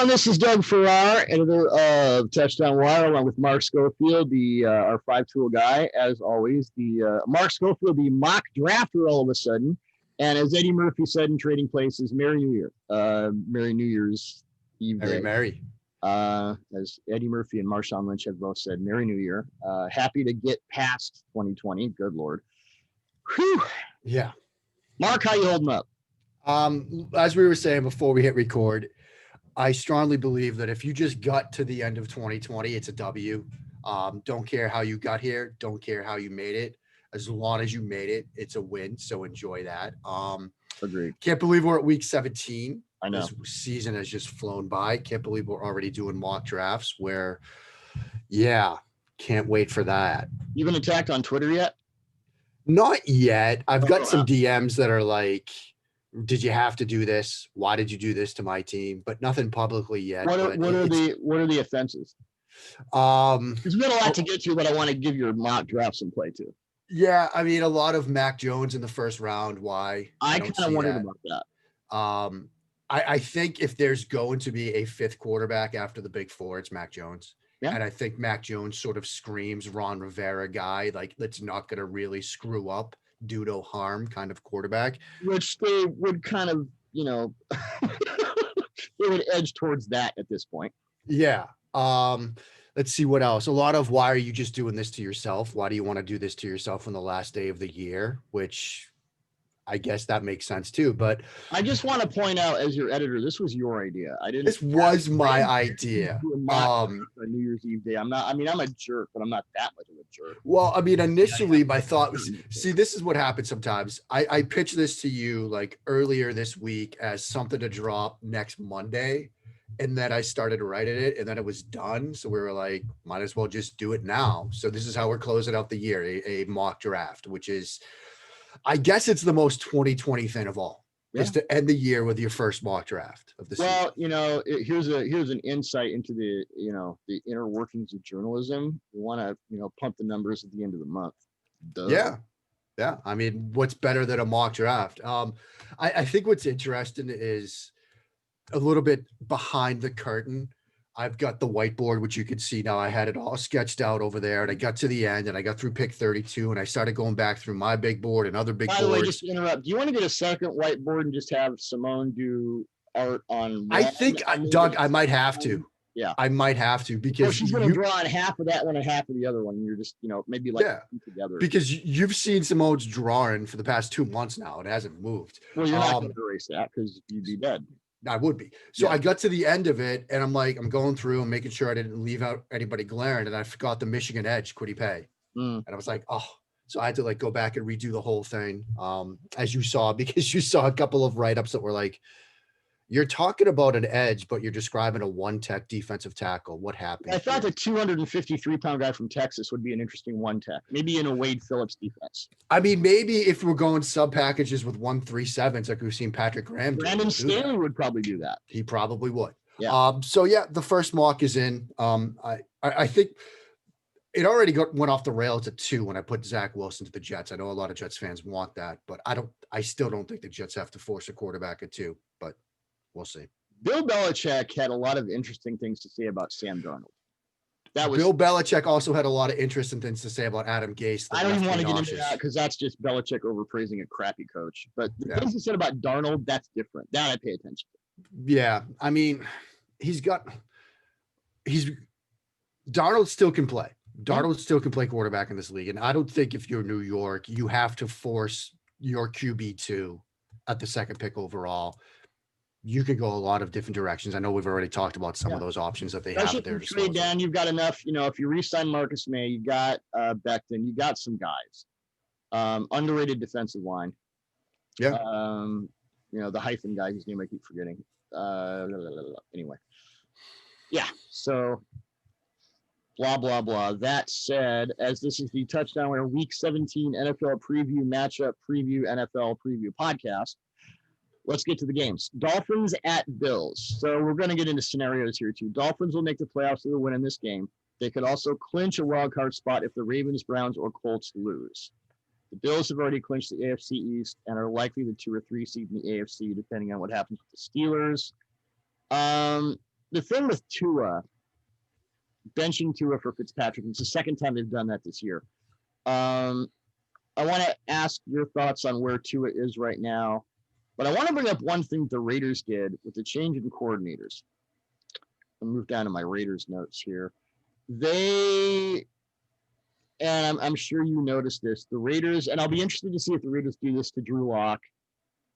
on? This is Doug Farrar, editor of Touchdown Wire, along with Mark Schofield, our five-tool guy, as always. Mark Schofield, the mock drafter, all of a sudden. And as Eddie Murphy said in Trading Places, Merry New Year. Merry New Year's Eve day. Merry. As Eddie Murphy and Marshawn Lynch have both said, Merry New Year. Happy to get past 2020. Good Lord. Whew. Yeah. Mark, how you holding up? As we were saying before we hit record, I strongly believe that if you just got to the end of 2020, it's a W. Don't care how you got here. Don't care how you made it. As long as you made it, it's a win. So enjoy that. Agreed. Can't believe we're at week 17. I know. This season has just flown by. Can't believe we're already doing mock drafts where, yeah, can't wait for that. You been attacked on Twitter yet? Not yet. I've got some DMs that are like, did you have to do this? Why did you do this to my team? But nothing publicly yet. What are the offenses? Because we got a lot to get to, but I want to give your mock draft some play too. Yeah, I mean, a lot of Mac Jones in the first round. Why? I kind of wondered about that. I think if there's going to be a fifth quarterback after the big four, it's Mac Jones. Yeah. And I think Mac Jones sort of screams Ron Rivera guy, like that's not going to really screw up, do no harm kind of quarterback. Which they would kind of, they would edge towards that at this point. Yeah. Let's see what else. A lot of why are you just doing this to yourself? Why do you want to do this to yourself on the last day of the year? Which I guess that makes sense too. But I just want to point out, as your editor, this was your idea. This was my idea. New Year's Eve day. I'm a jerk, but I'm not that much of a jerk. Well, I mean, initially my thought was, see, this is what happens sometimes. I pitched this to you like earlier this week as something to drop next Monday. And then I started writing it and then it was done. So we were like, might as well just do it now. So this is how we're closing out the year, a mock draft, which is, I guess it's the most 2020 thing of all, is to end the year with your first mock draft of the season. Well, here's an insight into the inner workings of journalism. We want to, pump the numbers at the end of the month. Duh. Yeah. Yeah. I mean, what's better than a mock draft? I think what's interesting is a little bit behind the curtain. I've got the whiteboard, which you can see now. I had it all sketched out over there, and I got to the end, and I got through pick 32, and I started going back through my big board and other big boards. By the way, just to interrupt, do you want to get a second whiteboard and just have Simone do art on? I think, Doug, I might have to. Yeah, I might have to because she's going to draw on half of that one and half of the other one. And you're just, maybe like together. Because you've seen Simone's drawing for the past 2 months now. It hasn't moved. Well, you're not going to erase that because you'd be dead. I would be. So I got to the end of it and I'm like, I'm going through and making sure I didn't leave out anybody glaring. And I forgot the Michigan edge, Quiddy Pay. And I was like, oh, so I had to like go back and redo the whole thing. As you saw, because you saw a couple of write-ups that were like, you're talking about an edge, but you're describing a one-tech defensive tackle. What happened? I thought the 253-pound guy from Texas would be an interesting one-tech, maybe in a Wade Phillips defense. I mean, maybe if we're going sub packages with 137s, like we've seen Patrick Graham do. Brandon Staley would probably do that. He probably would. Yeah. So yeah, the first mock is in. I think it already went off the rails at 2 when I put Zach Wilson to the Jets. I know a lot of Jets fans want that, but I still don't think the Jets have to force a quarterback at 2, but we'll see. Bill Belichick had a lot of interesting things to say about Sam Darnold. Bill Belichick also had a lot of interesting things to say about Adam Gase. I don't even want to get into that because that's just Belichick overpraising a crappy coach. But the things he said about Darnold, that's different. That I pay attention to. Yeah. I mean, Darnold still can play. Darnold still can play quarterback in this league. And I don't think if you're New York, you have to force your QB2 at the second pick overall. You could go a lot of different directions. I know we've already talked about some of those options that they have at their disposal. Trade down, you've got enough. If you re-sign Marcus May, you got Becton, you got some guys. Underrated defensive line. Yeah. The hyphen guy whose name I keep forgetting. Anyway. Yeah. So blah blah blah. That said, as this is the Touchdown Wire Week 17 NFL preview matchup preview NFL preview podcast. Let's get to the games. Dolphins at Bills. So we're going to get into scenarios here too. Dolphins will make the playoffs with a win in this game. They could also clinch a wild card spot if the Ravens, Browns, or Colts lose. The Bills have already clinched the AFC East and are likely the 2 or 3 seed in the AFC, depending on what happens with the Steelers. the thing with Tua, benching Tua for Fitzpatrick, it's the second time they've done that this year. I want to ask your thoughts on where Tua is right now, but I want to bring up one thing the Raiders did with the change in coordinators. I'll move down to my Raiders notes here. And I'm sure you noticed this, the Raiders, and I'll be interested to see if the Raiders do this to Drew Lock,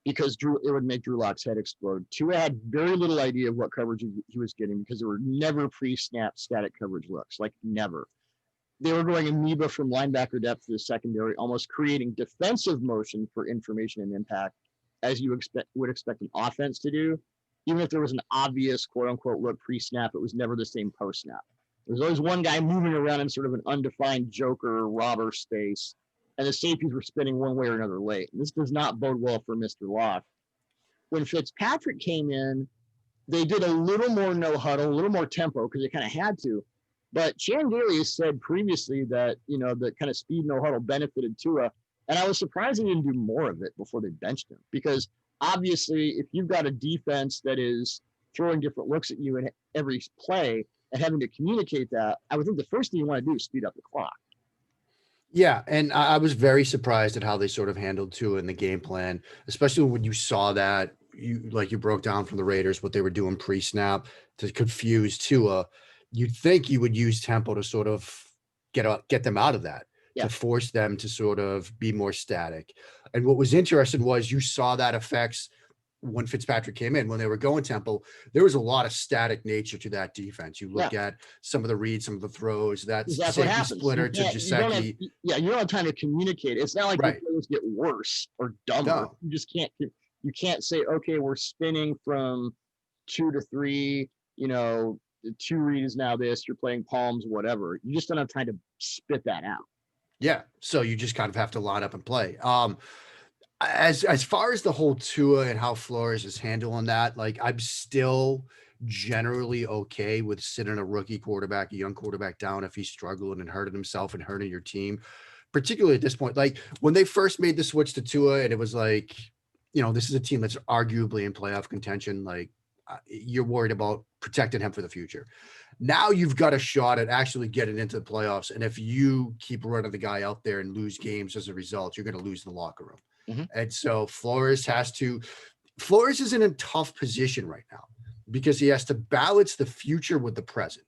because it would make Drew Lock's head explode. Tua had very little idea of what coverage he was getting, because there were never pre-snap static coverage looks, like never. They were going amoeba from linebacker depth to the secondary, almost creating defensive motion for information and impact, as you would expect an offense to do. Even if there was an obvious quote-unquote look pre-snap, it was never the same post-snap. There's always one guy moving around in sort of an undefined joker robber space, and the safeties were spinning one way or another late. And this does not bode well for Mr. Locke. When Fitzpatrick came in, they did a little more no huddle, a little more tempo, because they kind of had to. But Chan Daly has said previously that, the kind of speed no huddle benefited Tua. And I was surprised they didn't do more of it before they benched him, because obviously if you've got a defense that is throwing different looks at you in every play and having to communicate that, I would think the first thing you want to do is speed up the clock. Yeah, and I was very surprised at how they sort of handled Tua in the game plan, especially when you saw that you broke down from the Raiders what they were doing pre-snap to confuse Tua. You'd think you would use tempo to sort of get them out of that, to force them to sort of be more static. And what was interesting was you saw that effects when Fitzpatrick came in. When they were going tempo, there was a lot of static nature to that defense. You look at some of the reads, some of the throws, that's what happens. Splitter to Gesicki. You don't have time to communicate. It's not like the players get worse or dumber. No. You just can't. You can't say, okay, we're spinning from 2 to 3. The 2 read is now this. You're playing palms, whatever. You just don't have time to spit that out. Yeah, so you just kind of have to line up and play. As far as the whole Tua and how Flores is handling that, like, I'm still generally okay with sitting a rookie quarterback, a young quarterback down if he's struggling and hurting himself and hurting your team, particularly at this point. Like when they first made the switch to Tua and it was like, this is a team that's arguably in playoff contention. Like you're worried about protecting him for the future. Now you've got a shot at actually getting into the playoffs. And if you keep running the guy out there and lose games as a result, you're going to lose the locker room. Mm-hmm. And so Flores is in a tough position right now because he has to balance the future with the present.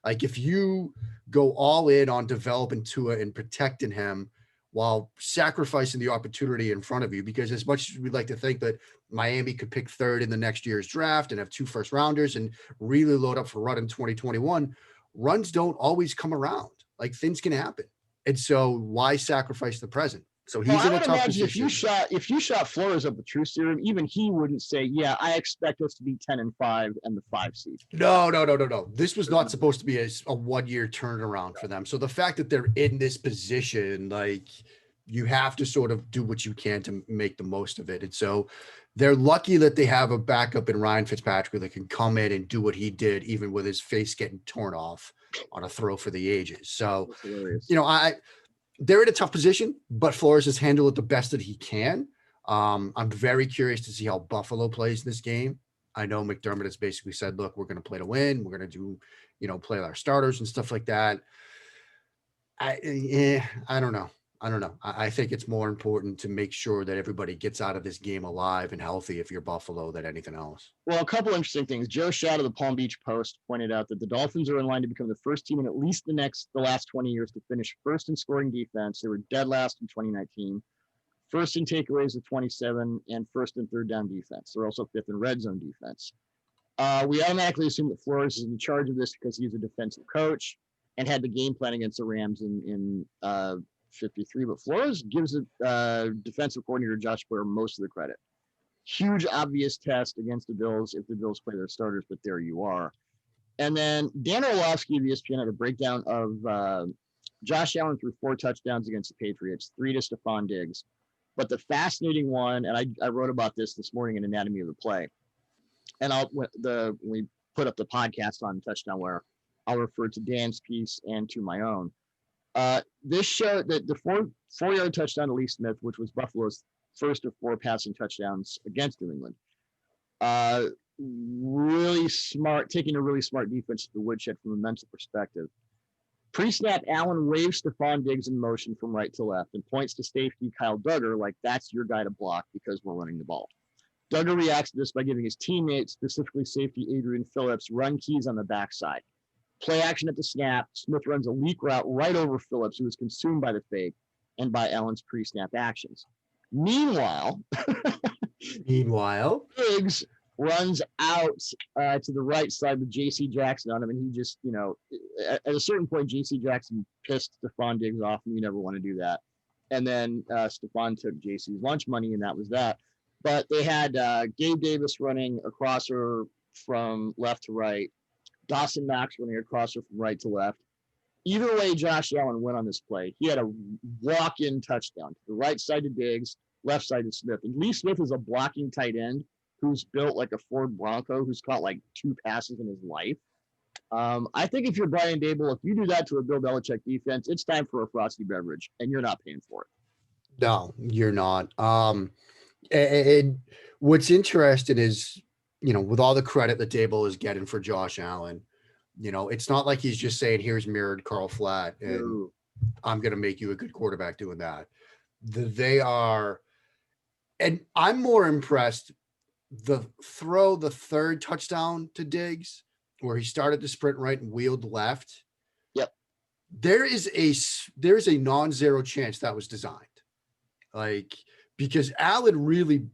Like if you go all in on developing Tua and protecting him while sacrificing the opportunity in front of you, because as much as we'd like to think that Miami could pick third in the next year's draft and have 2 first rounders and really load up for run in 2021, runs don't always come around. Like things can happen. And so why sacrifice the present? So he's in a tough position. If you shot Flores up the truth serum, even he wouldn't say, yeah, I expect us to be 10-5 and the 5 seed. No. This was not supposed to be a 1-year turnaround for them. So the fact that they're in this position, like you have to sort of do what you can to make the most of it. And so they're lucky that they have a backup in Ryan Fitzpatrick that can come in and do what he did, even with his face getting torn off on a throw for the ages. So, they're in a tough position, but Flores has handled it the best that he can. I'm very curious to see how Buffalo plays this game. I know McDermott has basically said, look, we're going to play to win. We're going to do, play our starters and stuff like that. I don't know. I think it's more important to make sure that everybody gets out of this game alive and healthy if you're Buffalo than anything else. Well, a couple interesting things. Joe Schott of the Palm Beach Post pointed out that the Dolphins are in line to become the first team in at least the last 20 years to finish first in scoring defense. They were dead last in 2019, first in takeaways with 27, and first in third down defense. They're also fifth in red zone defense. We automatically assume that Flores is in charge of this because he's a defensive coach and had the game plan against the Rams in 53, but Flores gives a defensive coordinator Josh Boyer most of the credit. Huge obvious test against the Bills if the Bills play their starters, but there you are. And then Dan Orlovsky of ESPN had a breakdown of Josh Allen threw 4 touchdowns against the Patriots, 3 to Stephon Diggs. But the fascinating one, and I wrote about this morning in Anatomy of the Play, and when we put up the podcast on Touchdown Wire, I'll refer to Dan's piece and to my own. This showed that the 4-yard touchdown to Lee Smith, which was Buffalo's first of 4 passing touchdowns against New England. really smart, taking a really smart defense to the woodshed from a mental perspective. Pre-snap, Allen waves Stephon Diggs in motion from right to left and points to safety Kyle Duggar like that's your guy to block because we're running the ball. Duggar reacts to this by giving his teammates, specifically safety Adrian Phillips, run keys on the backside. Play action at the snap. Smith runs a leak route right over Phillips, who is consumed by the fake and by Allen's pre-snap actions. Meanwhile, Diggs runs out to the right side with J.C. Jackson on him, and he just, at a certain point, J.C. Jackson pissed Stephon Diggs off, and you never want to do that. And then Stephon took J.C.'s lunch money, and that was that. But they had Gabe Davis running a crosser from left to right, Dawson Knox running a crosser from right to left. Either way, Josh Allen went on this play. He had a walk-in touchdown to the right side to Diggs, left side to Smith. And Lee Smith is a blocking tight end who's built like a Ford Bronco, who's caught like 2 passes in his life. I think if you're Brian Daboll, if you do that to a Bill Belichick defense, it's time for a frosty beverage, and you're not paying for it. No, you're not. And what's interesting is, with all the credit that Daboll is getting for Josh Allen, it's not like he's just saying, here's mirrored Carl Flatt, and I'm going to make you a good quarterback doing that. They are, and I'm more impressed the third touchdown to Diggs, where he started to sprint right and wheeled left. Yep. There's a non-zero chance that was designed. Because Allen really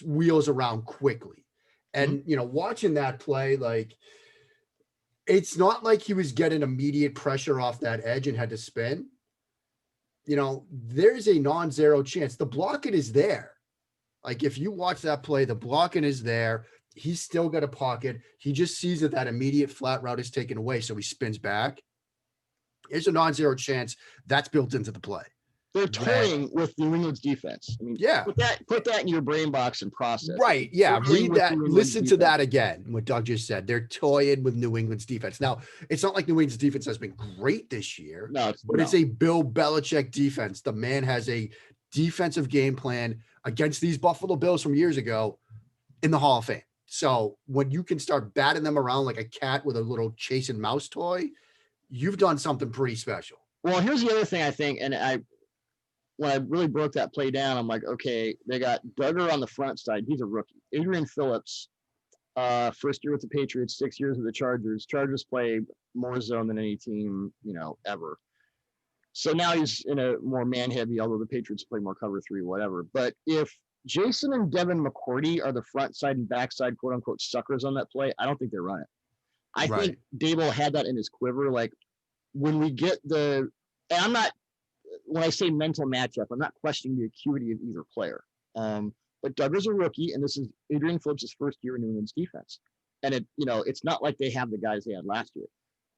wheels around quickly. And, watching that play, it's not like he was getting immediate pressure off that edge and had to spin. There's a non-zero chance. The blocking is there. If you watch that play, the blocking is there. He's still got a pocket. He just sees that immediate flat route is taken away, so he spins back. There's a non-zero chance that's built into the play. They're toying with New England's defense. I mean, yeah. Put that in your brain box and process. Right. Yeah. Read that. Listen to that again. What Doug just said. They're toying with New England's defense. Now, it's not like New England's defense has been great this year. No, it's a Bill Belichick defense. The man has a defensive game plan against these Buffalo Bills from years ago in the Hall of Fame. So when you can start batting them around like a cat with a little chase and mouse toy, you've done something pretty special. Well, here's the other thing I think, and when I really broke that play down, I'm like, okay, they got Duggar on the front side. He's a rookie. Adrian Phillips, first year with the Patriots, 6 years with the Chargers. Chargers play more zone than any team, ever. So now he's in a more man-heavy, although the Patriots play more cover 3, whatever. But if Jason and Devin McCourty are the front side and backside, quote-unquote, suckers on that play, I don't think they run it. I think Daboll had that in his quiver. When we get and I'm not, when I say mental matchup, I'm not questioning the acuity of either player. But Duggar's a rookie, and this is Adrian Phillips' first year in New England's defense. And it's not like they have the guys they had last year.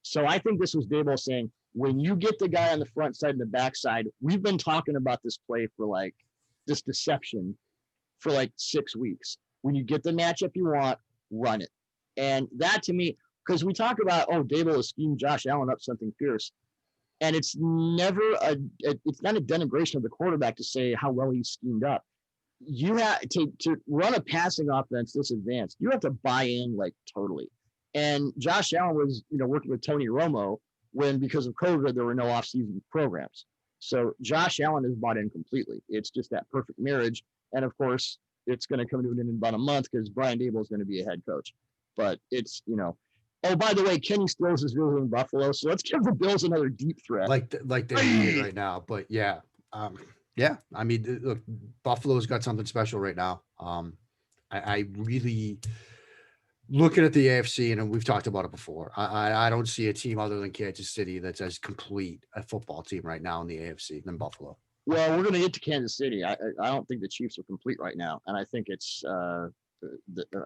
So I think this was Daboll saying, when you get the guy on the front side and the back side, we've been talking about this play for this deception for 6 weeks. When you get the matchup you want, run it. And that to me, because we talk about, Daboll has schemed Josh Allen up something fierce. And it's never it's not a denigration of the quarterback to say how well he's schemed up. You have to run a passing offense this advanced. You have to buy in totally. And Josh Allen was, working with Tony Romo when, because of COVID, there were no off-season programs. So Josh Allen is bought in completely. It's just that perfect marriage. And of course, it's going to come to an end in about a month because Brian Daboll is going to be a head coach. But it's, oh, by the way, Kenny Stills is visiting Buffalo, so let's give the Bills another deep threat. Like they need right now. But yeah, I mean, look, Buffalo's got something special right now. I really, looking at the AFC, and we've talked about it before, I don't see a team other than Kansas City that's as complete a football team right now in the AFC than Buffalo. Well, we're going to get to Kansas City. I don't think the Chiefs are complete right now, and I think it's a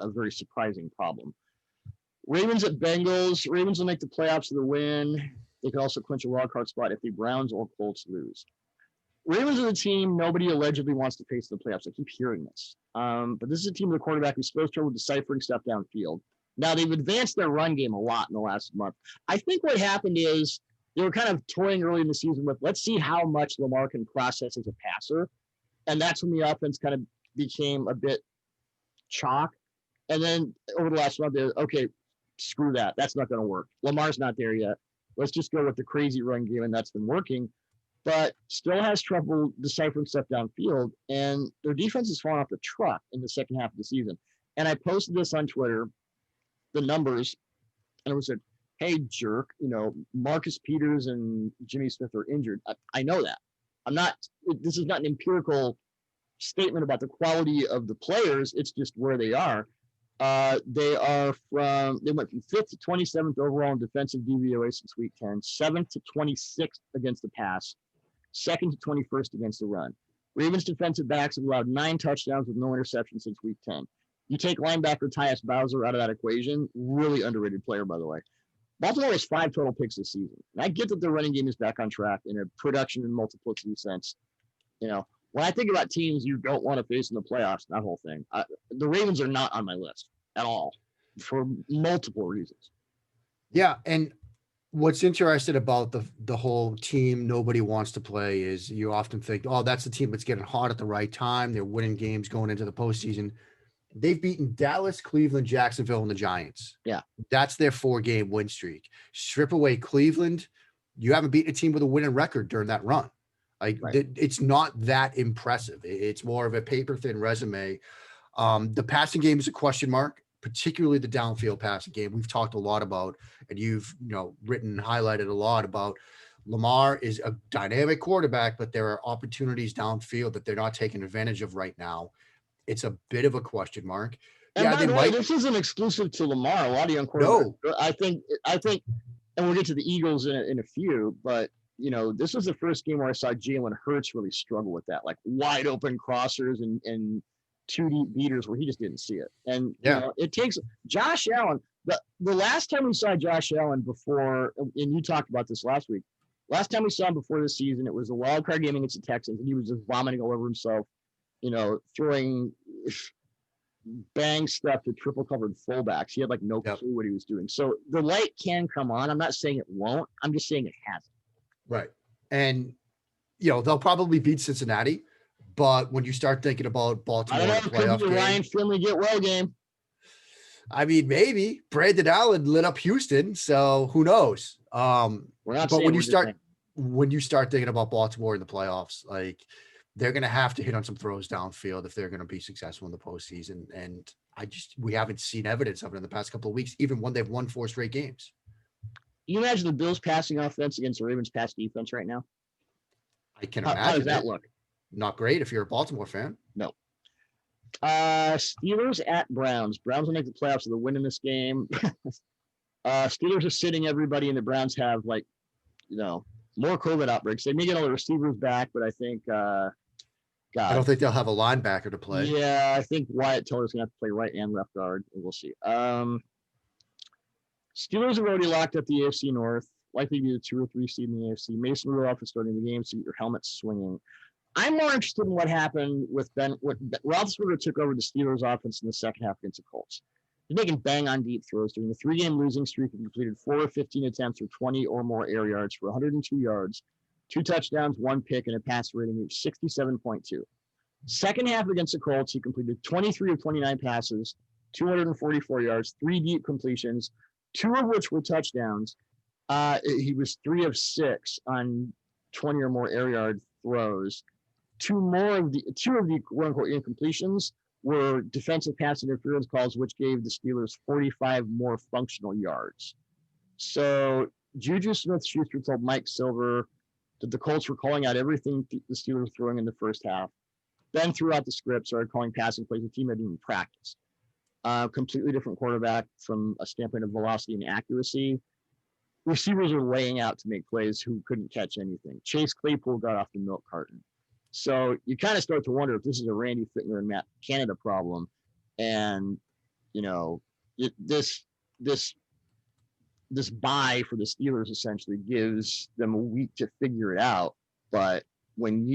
very surprising problem. Ravens at Bengals. Ravens will make the playoffs with a win. They could also clinch a wild card spot if the Browns or Colts lose. Ravens are the team nobody allegedly wants to face in the playoffs. I keep hearing this. But this is a team with a quarterback who's supposed to trouble deciphering stuff downfield. Now, they've advanced their run game a lot in the last month. I think what happened is they were kind of toying early in the season with, let's see how much Lamar can process as a passer. And that's when the offense kind of became a bit chalk. And then over the last month, okay, screw that. That's not going to work. Lamar's not there yet. Let's just go with the crazy run game, and that's been working. But still has trouble deciphering stuff downfield, and their defense has fallen off the truck in the second half of the season. And I posted this on Twitter, the numbers, and it was said, hey, jerk, Marcus Peters and Jimmy Smith are injured. I know that. This is not an empirical statement about the quality of the players. It's just where they are. They went from 5th to 27th overall in defensive DVOA since week 10, 7th to 26th against the pass, 2nd to 21st against the run. Ravens defensive backs have allowed 9 touchdowns with no interceptions since week 10. You take linebacker Tyus Bowser out of that equation, really underrated player, by the way. Baltimore has 5 total picks this season. And I get that their running game is back on track in a production and multiplicity sense. When I think about teams you don't want to face in the playoffs, that whole thing, the Ravens are not on my list at all for multiple reasons. Yeah, and what's interesting about the whole team nobody wants to play is you often think, oh, that's the team that's getting hot at the right time. They're winning games going into the postseason. They've beaten Dallas, Cleveland, Jacksonville, and the Giants. Yeah. That's their 4-game win streak. Strip away Cleveland, you haven't beaten a team with a winning record during that run. Right. It's not that impressive. It's more of a paper-thin resume. The passing game is a question mark, particularly the downfield passing game. We've talked a lot about, and you've written and highlighted a lot about Lamar is a dynamic quarterback, but there are opportunities downfield that they're not taking advantage of right now. It's a bit of a question mark. And by the way, this isn't exclusive to Lamar. A lot of young quarterbacks. No. I think, and we'll get to the Eagles in a few, but this was the first game where I saw Jalen Hurts really struggle with that, like wide open crossers and 2 deep beaters where he just didn't see it. And it takes Josh Allen. The last time we saw Josh Allen before, and you talked about this last week, last time we saw him before this season, it was a wild card game against the Texans, and he was just vomiting all over himself, throwing bang stuff to triple covered fullbacks. He had like no clue what he was doing. So the light can come on. I'm not saying it won't. I'm just saying it hasn't. Right. And, they'll probably beat Cincinnati, but when you start thinking about Baltimore, I don't know, playoff game, Ryan Finley get well game. I mean, maybe Brandon Allen lit up Houston. So who knows? We're not but when you start thinking about Baltimore in the playoffs, like they're going to have to hit on some throws downfield if they're going to be successful in the postseason. And we haven't seen evidence of it in the past couple of weeks, even when they've won 4 straight games. You imagine the Bills passing offense against the Ravens pass defense right now? I can imagine. How does that look? Not great if you're a Baltimore fan. No. Steelers at Browns. Browns will make the playoffs with a win in this game. Steelers are sitting everybody, and the Browns have more COVID outbreaks. They may get all the receivers back, but I think I don't think they'll have a linebacker to play. Yeah, I think Wyatt Teller's going to have to play right and left guard. We'll see. Steelers have already locked up the AFC North, likely to be the 2 or 3 seed in the AFC. Mason Rudolph is starting the game, so get your helmets swinging. I'm more interested in what happened with what Roethlisberger took over the Steelers offense in the second half against the Colts. He's making bang-on deep throws during the 3-game losing streak. He completed 4 of 15 attempts for 20 or more air yards for 102 yards, 2 touchdowns, 1 pick, and a pass rating of 67.2. Second half against the Colts, he completed 23 of 29 passes, 244 yards, 3 deep completions, 2 of which were touchdowns. He was 3 of 6 on 20 or more air yard throws. 2 of the quote unquote incompletions were defensive pass interference calls, which gave the Steelers 45 more functional yards. So Juju Smith-Schuster told Mike Silver that the Colts were calling out everything the Steelers were throwing in the first half. Then throughout the script, started calling passing plays the team hadn't even practiced. Completely different quarterback from a standpoint of velocity and accuracy. Receivers are laying out to make plays who couldn't catch anything. Chase Claypool got off the milk carton. So you kind of start to wonder if this is a Randy Fittner and Matt Canada problem. And, this bye for the Steelers essentially gives them a week to figure it out. But when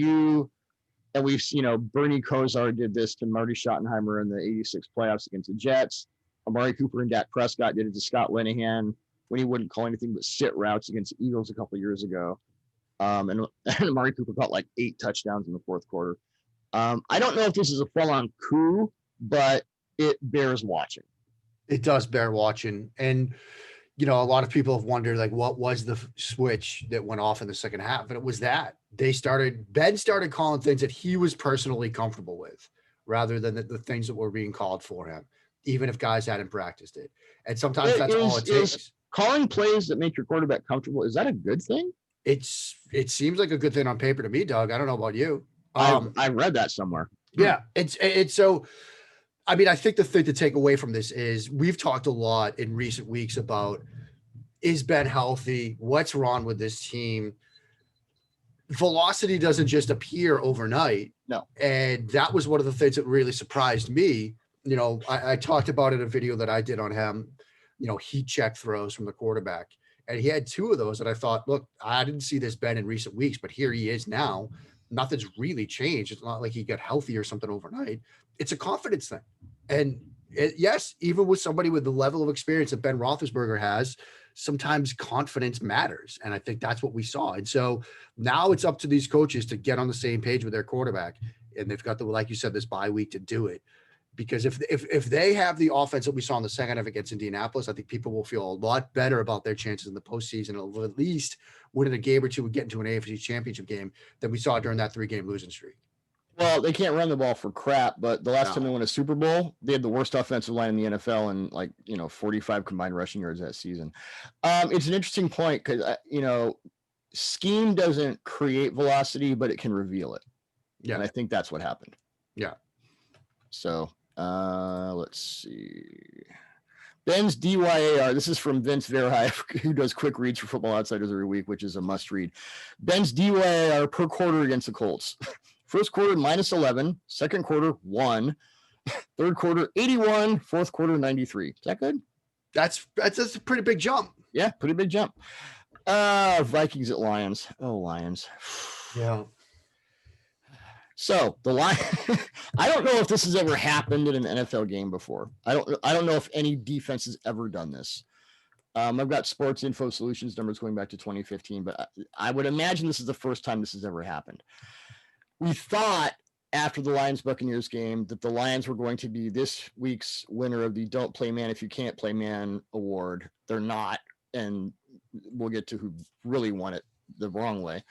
and we've seen, Bernie Kosar did this to Marty Schottenheimer in the 86 playoffs against the Jets. Amari Cooper and Dak Prescott did it to Scott Linehan when he wouldn't call anything but sit routes against the Eagles a couple of years ago. And Amari Cooper caught 8 touchdowns in the fourth quarter. I don't know if this is a full-on coup, but it bears watching. It does bear watching. And, a lot of people have wondered, like, what was the switch that went off in the second half? And it was that Ben started calling things that he was personally comfortable with rather than the things that were being called for him, even if guys hadn't practiced it. And sometimes that's all it takes. Calling plays that make your quarterback comfortable, is that a good thing? It seems like a good thing on paper to me, Doug. I don't know about you. I read that somewhere. Yeah. It's so, I mean, I think the thing to take away from this is we've talked a lot in recent weeks about, is Ben healthy? What's wrong with this team? Velocity doesn't just appear overnight. No. And that was one of the things that really surprised me. I talked about it in a video that I did on him, heat check throws from the quarterback. And he had 2 of those that I thought, look, I didn't see this Ben in recent weeks, but here he is now. Nothing's really changed. It's not like he got healthy or something overnight. It's a confidence thing. And yes, even with somebody with the level of experience that Ben Roethlisberger has, sometimes confidence matters. And I think that's what we saw. And so now it's up to these coaches to get on the same page with their quarterback. And they've got like you said, this bye week to do it. Because if they have the offense that we saw in the second half against Indianapolis, I think people will feel a lot better about their chances in the postseason, or at least winning a game or two and getting to an AFC championship game than we saw during that 3-game losing streak. Well, they can't run the ball for crap, but the last time they won a Super Bowl, they had the worst offensive line in the NFL and 45 combined rushing yards that season. It's an interesting point because, scheme doesn't create velocity, but it can reveal it. Yeah. And I think that's what happened. Yeah. So let's see. Ben's DYAR. This is from Vince Verhey, who does quick reads for Football Outsiders every week, which is a must read. Ben's DYAR per quarter against the Colts. First quarter, -11. Second quarter, 1. Third quarter, 81. Fourth quarter, 93. Is that good? That's a pretty big jump. Yeah, pretty big jump. Vikings at Lions. Oh, Lions. Yeah. So the line, I don't know if this has ever happened in an NFL game before. I don't know if any defense has ever done this. I've got Sports Info Solutions numbers going back to 2015, but I would imagine this is the first time this has ever happened. We thought after the Lions-Buccaneers game that the Lions were going to be this week's winner of the Don't Play Man If You Can't Play Man award. They're not, and we'll get to who really won it the wrong way.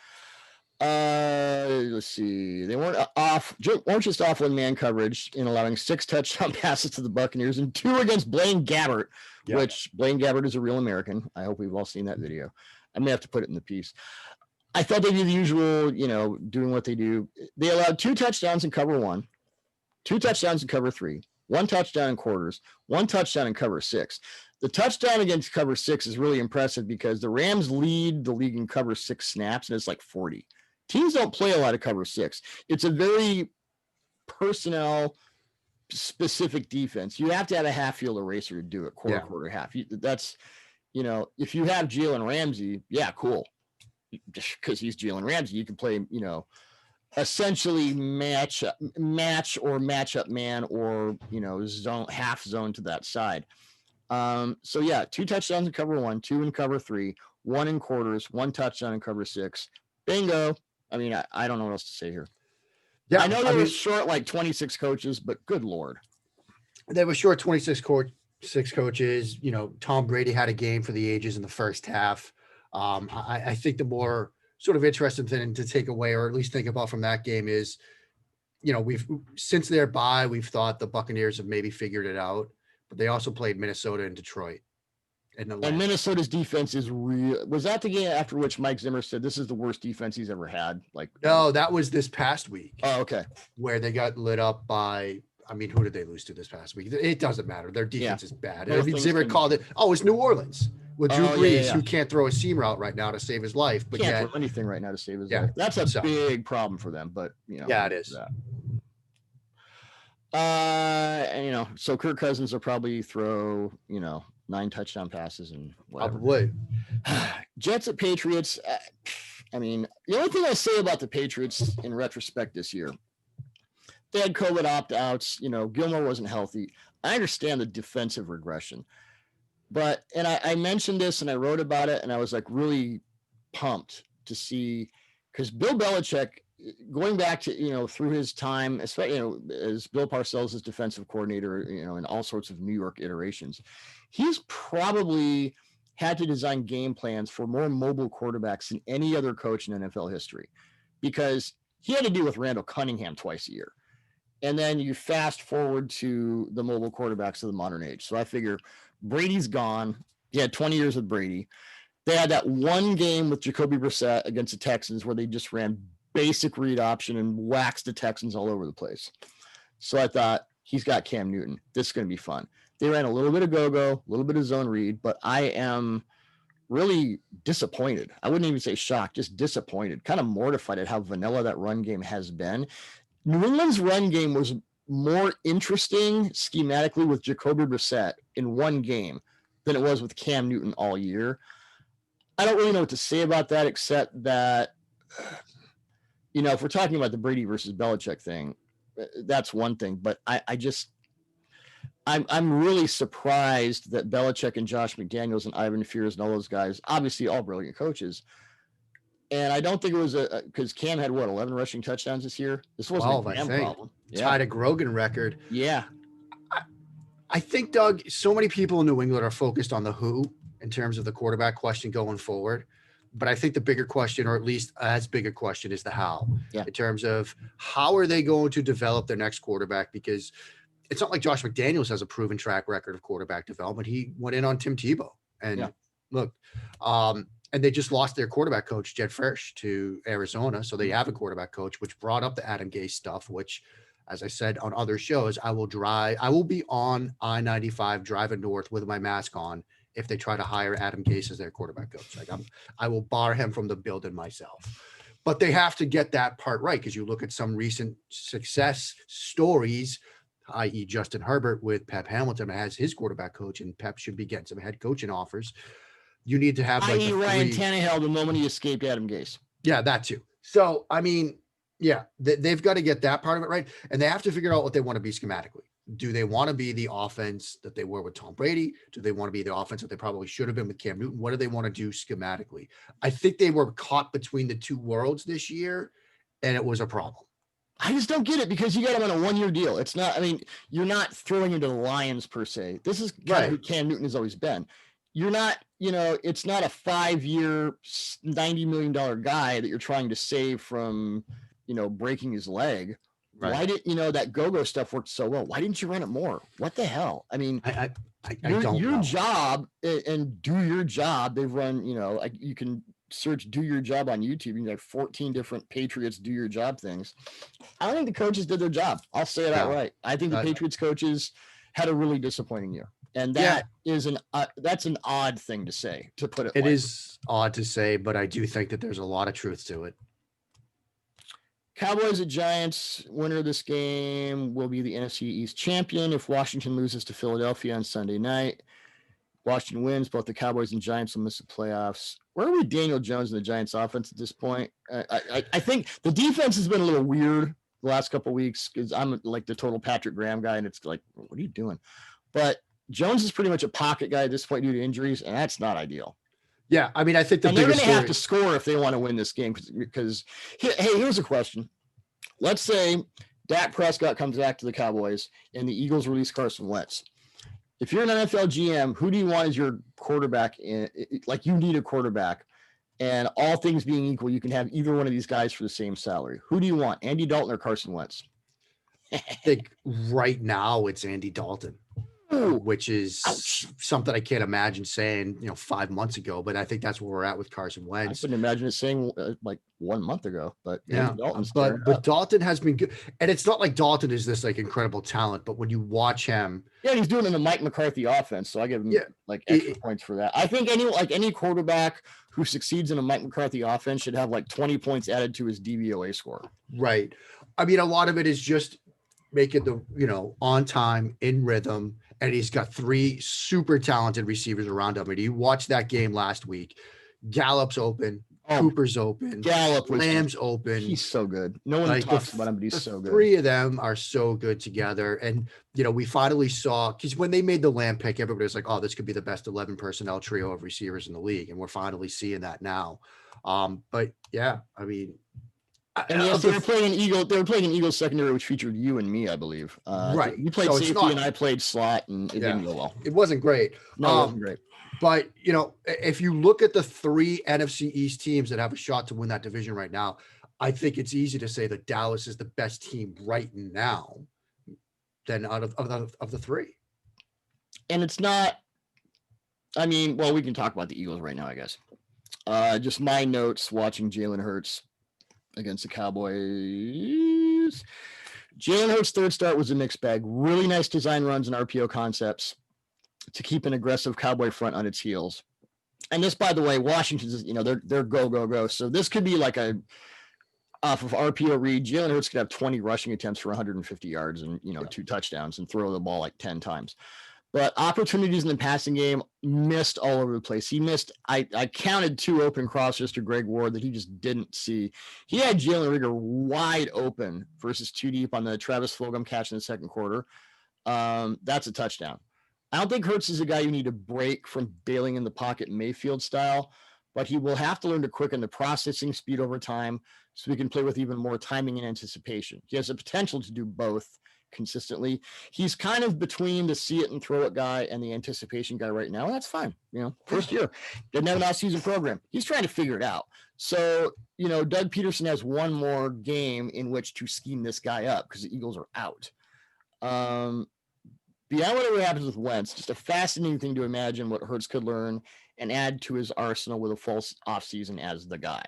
Let's see. They weren't just off one man coverage in allowing 6 touchdown passes to the Buccaneers and 2 against Blaine Gabbert, which Blaine Gabbert is a real American. I hope we've all seen that video. I may have to put it in the piece. I thought they'd do the usual, doing what they do. They allowed 2 touchdowns in cover 1, 2 touchdowns in cover 3, 1 touchdown in quarters, 1 touchdown in cover 6. The touchdown against cover 6 is really impressive because the Rams lead the league in cover 6 snaps, and it's like 40. Teams don't play a lot of cover 6. It's a very personnel specific defense. You have to have a half field eraser to do it, quarter, half. That's, if you have Jalen Ramsey, yeah, cool. Just because he's Jalen Ramsey, you can play, essentially match or matchup man or, half zone to that side. So yeah, 2 touchdowns in cover 1, 2 in cover 3, 1 in quarters, 1 touchdown in cover 6. Bingo. I mean, I don't know what else to say here. Yeah, I know they were short like 26 coaches, but good Lord. They were short 26 coaches. Tom Brady had a game for the ages in the first half. I think the more sort of interesting thing to take away, or at least think about from that game is, since their bye, we've thought the Buccaneers have maybe figured it out, but they also played Minnesota and Detroit. And Minnesota's defense is real. Was that the game after which Mike Zimmer said this is the worst defense he's ever had? No, that was this past week. Oh, okay. Where they got lit up by, who did they lose to this past week? It doesn't matter. Their defense is bad. Zimmer called it, it's New Orleans with Drew Brees, who can't throw a seam route right now to save his life. But can't throw anything right now to save his life. That's a big problem for them. But yeah, it is. So Kirk Cousins will probably throw 9 touchdown passes and whatever. Probably. Jets at Patriots. The only thing I say about the Patriots in retrospect this year, they had COVID opt-outs. Gilmore wasn't healthy. I understand the defensive regression, but I mentioned this and I wrote about it and I was like really pumped to see, because Bill Belichick going back to, through his time, especially, as Bill Parcells' defensive coordinator, in all sorts of New York iterations, he's probably had to design game plans for more mobile quarterbacks than any other coach in NFL history, because he had to deal with Randall Cunningham twice a year. And then you fast forward to the mobile quarterbacks of the modern age. So I figure Brady's gone. He had 20 years with Brady. They had that one game with Jacoby Brissett against the Texans where they just ran basic read option and waxed the Texans all over the place. So I thought, he's got Cam Newton. This is going to be fun. They ran a little bit of go-go, a little bit of zone read, but I am really disappointed. I wouldn't even say shocked, just disappointed, kind of mortified at how vanilla that run game has been. New England's run game was more interesting schematically with Jacoby Brissett in one game than it was with Cam Newton all year. I don't really know what to say about that, except that, if we're talking about the Brady versus Belichick thing, that's one thing. But I'm really surprised that Belichick and Josh McDaniels and Ivan Fears and all those guys, obviously all brilliant coaches. And I don't think it was because Cam had 11 rushing touchdowns this year. This wasn't a Cam problem. Tied a Grogan record. Yeah. I think, Doug, so many people in New England are focused on the who in terms of the quarterback question going forward. But I think the bigger question, or at least as big a question, is the how. Yeah. In terms of how are they going to develop their next quarterback? Because it's not like Josh McDaniels has a proven track record of quarterback development. He went in on Tim Tebow. And look, and they just lost their quarterback coach, Jed Frisch, to Arizona. So they have a quarterback coach, which brought up the Adam Gase stuff, which, as I said on other shows, I will be on I-95 driving north with my mask on if they try to hire Adam Gase as their quarterback coach. Like I will bar him from the building myself. But they have to get that part right, because you look at some recent success stories, i.e. Justin Herbert with Pep Hamilton as his quarterback coach, and Pep should be getting some head coaching offers. You need to have like Ryan Tannehill the moment he escaped Adam Gase. Yeah, that too. So, I mean, yeah, they've got to get that part of it right. And they have to figure out what they want to be schematically. Do they want to be the offense that they were with Tom Brady? Do they want to be the offense that they probably should have been with Cam Newton? What do they want to do schematically? I think they were caught between the two worlds this year, and it was a problem. I just don't get it, because you got him on a one-year deal. It's not, you're not throwing into the Lions per se. This is kind of who Cam Newton has always been. You're not, it's not a 5-year, $90 million guy that you're trying to save from, breaking his leg. Right. Why did that go-go stuff worked so well? Why didn't you run it more? What the hell? I don't know. Your job and do your job. They've run, you can search "do your job" on YouTube. You have 14 different Patriots do your job things. I don't think the coaches did their job. I'll say it outright. I think the Patriots coaches had a really disappointing year, and is that's an odd thing to say. To put it, it is odd to say, but I do think that there's a lot of truth to it. Cowboys at Giants. Winner of this game will be the NFC East champion if Washington loses to Philadelphia on Sunday night. Washington wins, both the Cowboys and Giants will miss the playoffs. Where are we, Daniel Jones and the Giants offense at this point? I think the defense has been a little weird the last couple of weeks, because I'm like the total Patrick Graham guy, and it's like, what are you doing? But Jones is pretty much a pocket guy at this point due to injuries, and that's not ideal. Yeah, I think they're going to have to score if they want to win this game, because here's a question. Let's say Dak Prescott comes back to the Cowboys and the Eagles release Carson Wentz. If you're an NFL GM, who do you want as your quarterback? Like, you need a quarterback, and all things being equal, you can have either one of these guys for the same salary. Who do you want, Andy Dalton or Carson Wentz? I think right now it's Andy Dalton, which is something I can't imagine saying, 5 months ago, but I think that's where we're at with Carson Wentz. I couldn't imagine it saying like 1 month ago, but yeah, but Dalton has been good. And it's not like Dalton is this like incredible talent, but when you watch him, he's doing it in the Mike McCarthy offense. So I give him like extra points for that. I think any quarterback who succeeds in a Mike McCarthy offense should have like 20 points added to his DVOA score. Right. A lot of it is just making the, on time, in rhythm. And he's got 3 super talented receivers around him. And you watched that game last week. Gallup's open. Cooper's open. Lamb's open. He's so good. No one talks about him, but he's so good. 3 of them are so good together. And, we finally saw, because when they made the Lamb pick, everybody was like, oh, this could be the best 11 personnel trio of receivers in the league. And we're finally seeing that now. But yeah, And yes, they were playing an Eagles secondary, which featured you and me, I believe. Right. You played safety and I played slot, and it didn't go well. It wasn't great. No, it wasn't great. But, you know, if you look at the 3 NFC East teams that have a shot to win that division right now, I think it's easy to say that Dallas is the best team right now than out of the 3. And it's not, I mean, well, we can talk about the Eagles right now, I guess. Just my notes watching Jalen Hurts against the Cowboys. Jalen Hurts' third start was a mixed bag. Really nice design runs and RPO concepts to keep an aggressive Cowboy front on its heels. And this, by the way, Washington's, you know, they're go. So this could be like off of RPO read, Jalen Hurts could have 20 rushing attempts for 150 yards and, you know, 2 touchdowns and throw the ball like 10 times. But opportunities in the passing game missed all over the place. He missed, I counted 2 open crosses to Greg Ward that he just didn't see. He had Jalen Reagor wide open versus 2 deep on the Travis Fulgham catch in the second quarter. That's a touchdown. I don't think Hurts is a guy you need to break from bailing in the pocket Mayfield style, but he will have to learn to quicken the processing speed over time so he can play with even more timing and anticipation. He has the potential to do both consistently. He's kind of between the see it and throw it guy and the anticipation guy right now. And that's fine. You know, first year, didn't have an off-season program. He's trying to figure it out. So, you know, Doug Peterson has one more game in which to scheme this guy up because the Eagles are out. Beyond whatever happens with Wentz, just a fascinating thing to imagine what Hurts could learn and add to his arsenal with a false offseason as the guy.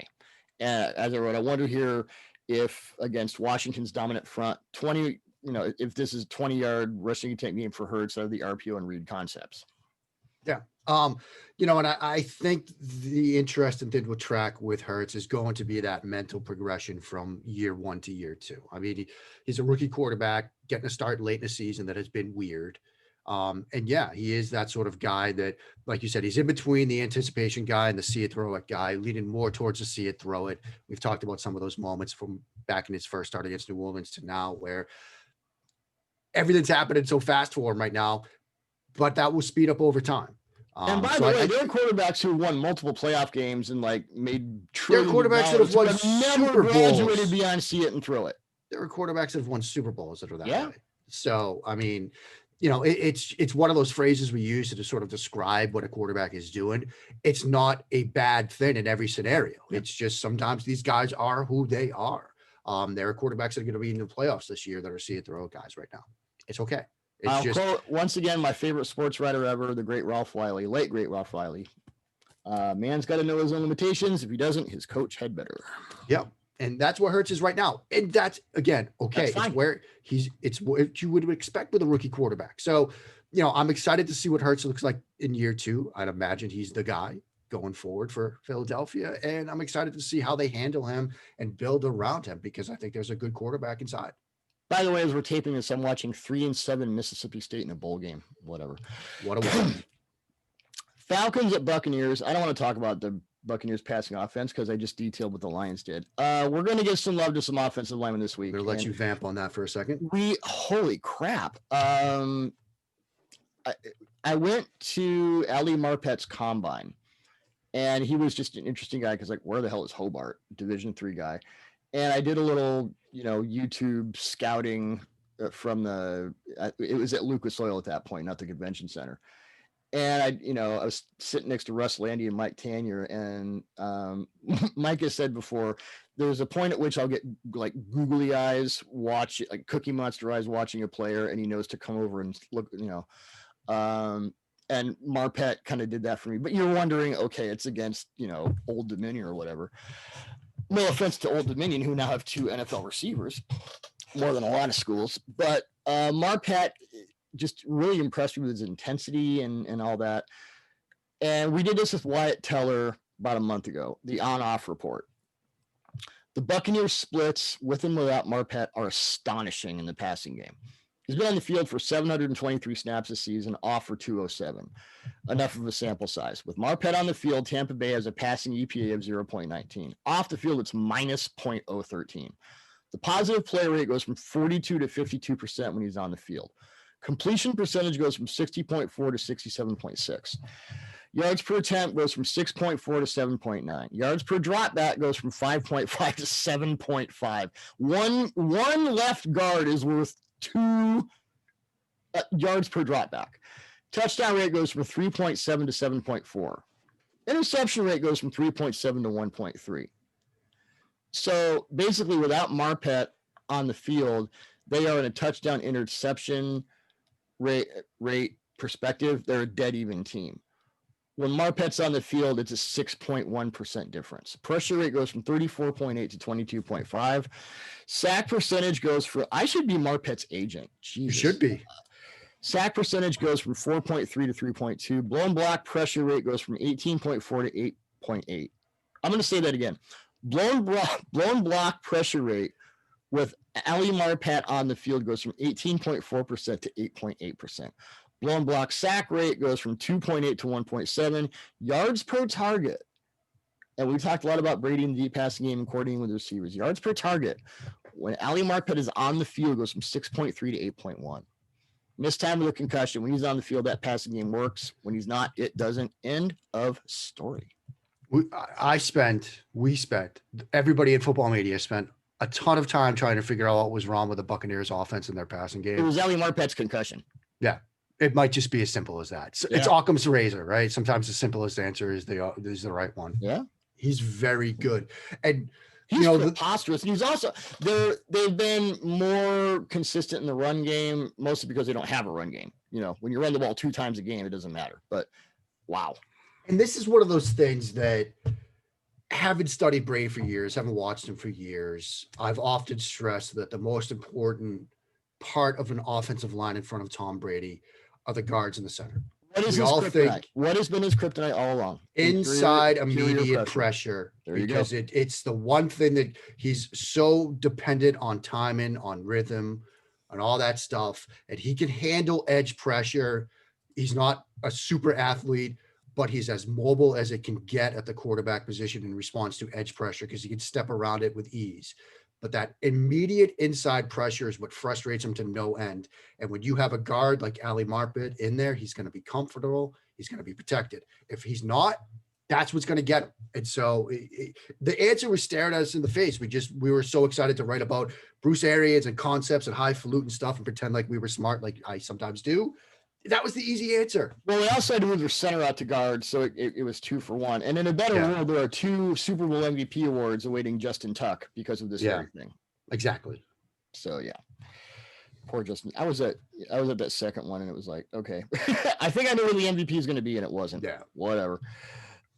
As I wrote, I wonder here if against Washington's dominant front, 20, you know, if this is 20-yard rushing attempt game for Hurts out of the RPO and read concepts. Yeah. You know, and I think the interesting thing with track with Hurts is going to be that mental progression from year 1 to year 2. I mean, he's a rookie quarterback getting a start late in the season that has been weird. And yeah, he is that sort of guy that, like you said, he's in between the anticipation guy and the see it, throw it guy, leaning more towards the see it, throw it. We've talked about some of those moments from back in his first start against New Orleans to now where everything's happening so fast for him right now, but that will speed up over time. And by the way, there are quarterbacks who won multiple playoff games and like made there are quarterbacks that have won never graduated beyond see it and throw it. There are quarterbacks that have won Super Bowls that are that way. So, I mean, you know, it's one of those phrases we use to sort of describe what a quarterback is doing. It's not a bad thing in every scenario. It's just sometimes these guys are who they are. There are quarterbacks that are going to be in the playoffs this year that are see it throw it guys right now. It's okay. I'll quote once again my favorite sports writer ever, the great Ralph Wiley, late great Ralph Wiley. Man's got to know his own limitations. If he doesn't, his coach had better. Yeah. And that's what Hurts is right now. And that's, again, okay. It's where it's what you would expect with a rookie quarterback. So, you know, I'm excited to see what Hurts looks like in year 2. I'd imagine he's the guy going forward for Philadelphia. And I'm excited to see how they handle him and build around him because I think there's a good quarterback inside. By the way, as we're taping this, I'm watching 3-7 Mississippi State in a bowl game. Whatever. What a win. Falcons at Buccaneers. I don't want to talk about the Buccaneers passing offense because I just detailed what the Lions did. We're going to give some love to some offensive linemen this week. I'm going to let you vamp on that for a second. Holy crap. I went to Ali Marpet's combine and he was just an interesting guy because like, where the hell is Hobart? Division III guy. And I did a little, you know, YouTube scouting from it was at Lucas Oil at that point, not the convention center. And I was sitting next to Russ Landy and Mike Tanier, and Mike has said before, there's a point at which I'll get like googly eyes, like Cookie Monster eyes watching a player, and he knows to come over and look, and Marpet kind of did that for me. But you're wondering, okay, it's against, Old Dominion or whatever. No offense to Old Dominion, who now have 2 NFL receivers, more than a lot of schools. But Marpet just really impressed me with his intensity and all that. And we did this with Wyatt Teller about a month ago, the on-off report. The Buccaneers splits with and without Marpet are astonishing in the passing game. He's been on the field for 723 snaps this season, off for 207. Enough of a sample size. With Marpet on the field, Tampa Bay has a passing EPA of 0.19. Off the field, it's minus 0.013. The positive play rate goes from 42 to 52% when he's on the field. Completion percentage goes from 60.4 to 67.6. Yards per attempt goes from 6.4 to 7.9. Yards per dropback goes from 5.5 to 7.5. One left guard is worth 2 yards per dropback. Touchdown rate goes from 3.7 to 7.4. Interception rate goes from 3.7 to 1.3. So basically, without Marpet on the field, they are in a touchdown interception rate perspective. They're a dead even team. When Marpet's on the field, it's a 6.1% difference. Pressure rate goes from 34.8 to 22.5. Sack percentage goes for, I should be Marpet's agent. Jesus. You should be. Sack percentage goes from 4.3 to 3.2. Blown block pressure rate goes from 18.4 to 8.8. I'm going to say that again. Blown block pressure rate with Ali Marpet on the field goes from 18.4% to 8.8%. Blown block sack rate goes from 2.8 to 1.7. Yards per target. And we talked a lot about Brady in the deep passing game and coordinating with the receivers. Yards per target, when Ali Marpet is on the field, goes from 6.3 to 8.1. Missed time with a concussion. When he's on the field, that passing game works. When he's not, it doesn't. End of story. We spent, everybody in football media spent a ton of time trying to figure out what was wrong with the Buccaneers offense in their passing game. It was Ali Marpet's concussion. Yeah. It might just be as simple as that. So it's Occam's razor, right? Sometimes the simplest answer is the right one. Yeah. He's very good. And he's preposterous. And he's also they've been more consistent in the run game, mostly because they don't have a run game. You know, when you run the ball 2 times a game, it doesn't matter. But wow. And this is one of those things that haven't studied Brady for years, haven't watched him for years. I've often stressed that the most important part of an offensive line in front of Tom Brady are the guards in the center. What is his kryptonite? What has been his kryptonite all along? Inside immediate pressure. Because it's the one thing that he's so dependent on timing, on rhythm, on all that stuff. And he can handle edge pressure. He's not a super athlete, but he's as mobile as it can get at the quarterback position in response to edge pressure because he can step around it with ease. But that immediate inside pressure is what frustrates him to no end. And when you have a guard like Ali Marpet in there, he's going to be comfortable. He's going to be protected. If he's not, that's what's going to get him. And so the answer was staring at us in the face. We were so excited to write about Bruce Arians and concepts and highfalutin stuff and pretend like we were smart, like I sometimes do. That was the easy answer. Well, we also had to move their center out to guard, so it was 2 for 1. And in a better world, there are 2 Super Bowl MVP awards awaiting Justin Tuck because of this very thing. Exactly. So yeah, poor Justin. I was at that second one, and it was like, okay, I think I know where the MVP is going to be, and it wasn't. Yeah, whatever.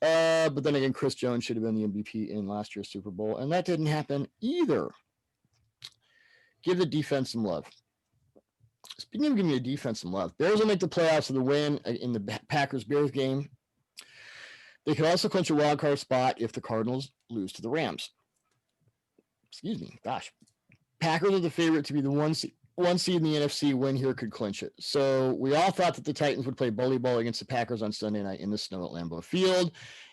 But then again, Chris Jones should have been the MVP in last year's Super Bowl, and that didn't happen either. Give the defense some love. Speaking of giving the defense some love, Bears will make the playoffs with a win in the Packers-Bears game. They could also clinch a wild card spot if the Cardinals lose to the Rams. Excuse me. Gosh. Packers are the favorite to be the one seed in the NFC. Win here could clinch it. So we all thought that the Titans would play bully ball against the Packers on Sunday night in the snow at Lambeau Field.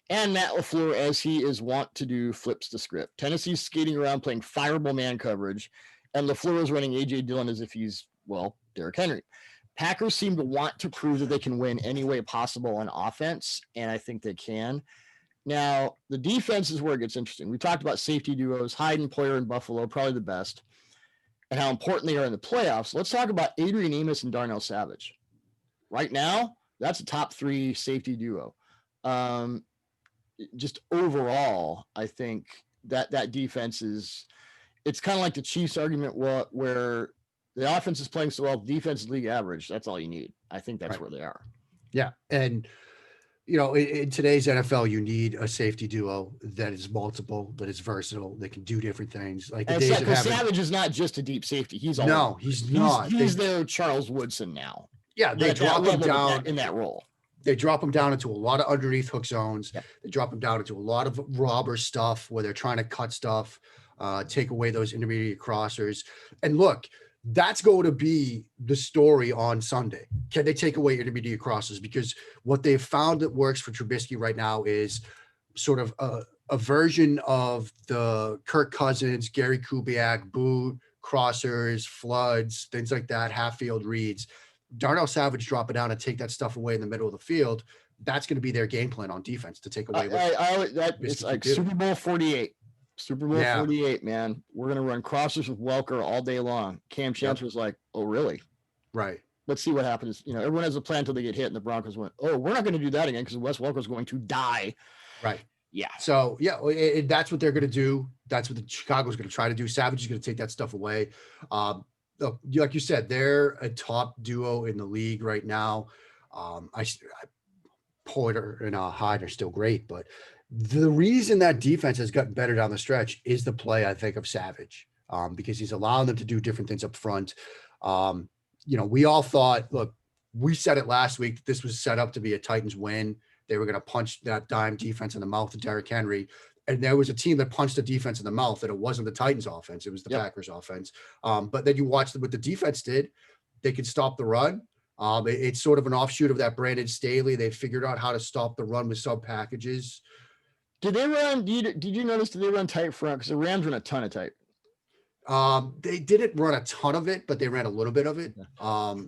And Matt LaFleur, as he is wont to do, flips the script. Tennessee's skating around playing fireable man coverage, and LaFleur is running A.J. Dillon as if he's, Derrick Henry. Packers seem to want to prove that they can win any way possible on offense, and I think they can. Now, the defense is where it gets interesting. We talked about safety duos, Hyde and Poyer in Buffalo, probably the best, and how important they are in the playoffs. Let's talk about Adrian Amos and Darnell Savage. Right now, that's a top 3 safety duo. Just overall, I think that defense is – it's kind of like the Chiefs argument where – the offense is playing so well, defense is league average. That's all you need. I think that's where they are. Yeah. And, in today's NFL, you need a safety duo that is multiple, that is versatile, that can do different things. Like Savage is not just a deep safety. He's not. He's their Charles Woodson now. Yeah. They drop him down in that role. They drop him down into a lot of underneath hook zones. Yeah. They drop him down into a lot of robber stuff where they're trying to cut stuff, take away those intermediate crossers. And look, that's going to be the story on Sunday. Can they take away intermediate crosses? Because what they've found that works for Trubisky right now is sort of a version of the Kirk Cousins, Gary Kubiak, boot, crossers, floods, things like that, half field reads. Darnell Savage drop it down and take that stuff away in the middle of the field that's going to be their game plan on defense to take away. It's like Super Bowl 48. Super Bowl 48, man. We're going to run crossers with Welker all day long. Cam Chancellor was like, oh, really? Right. Let's see what happens. Everyone has a plan until they get hit, and the Broncos went, oh, we're not going to do that again because Wes Welker's going to die. Right. Yeah. So, that's what they're going to do. That's what the Chicago's going to try to do. Savage is going to take that stuff away. Like you said, they're a top duo in the league right now. Porter and Hyde are still great, but the reason that defense has gotten better down the stretch is the play, I think, of Savage, because he's allowing them to do different things up front. We all thought, look, we said it last week, that this was set up to be a Titans win. They were going to punch that dime defense in the mouth of Derrick Henry. And there was a team that punched the defense in the mouth, and it wasn't the Titans offense. It was the Packers offense. But then you watched what the defense did. They could stop the run. It's sort of an offshoot of that Brandon Staley. They figured out how to stop the run with sub packages. Did they run? Did you notice? Did they run tight front? Because the Rams run a ton of tight. They didn't run a ton of it, but they ran a little bit of it. Tight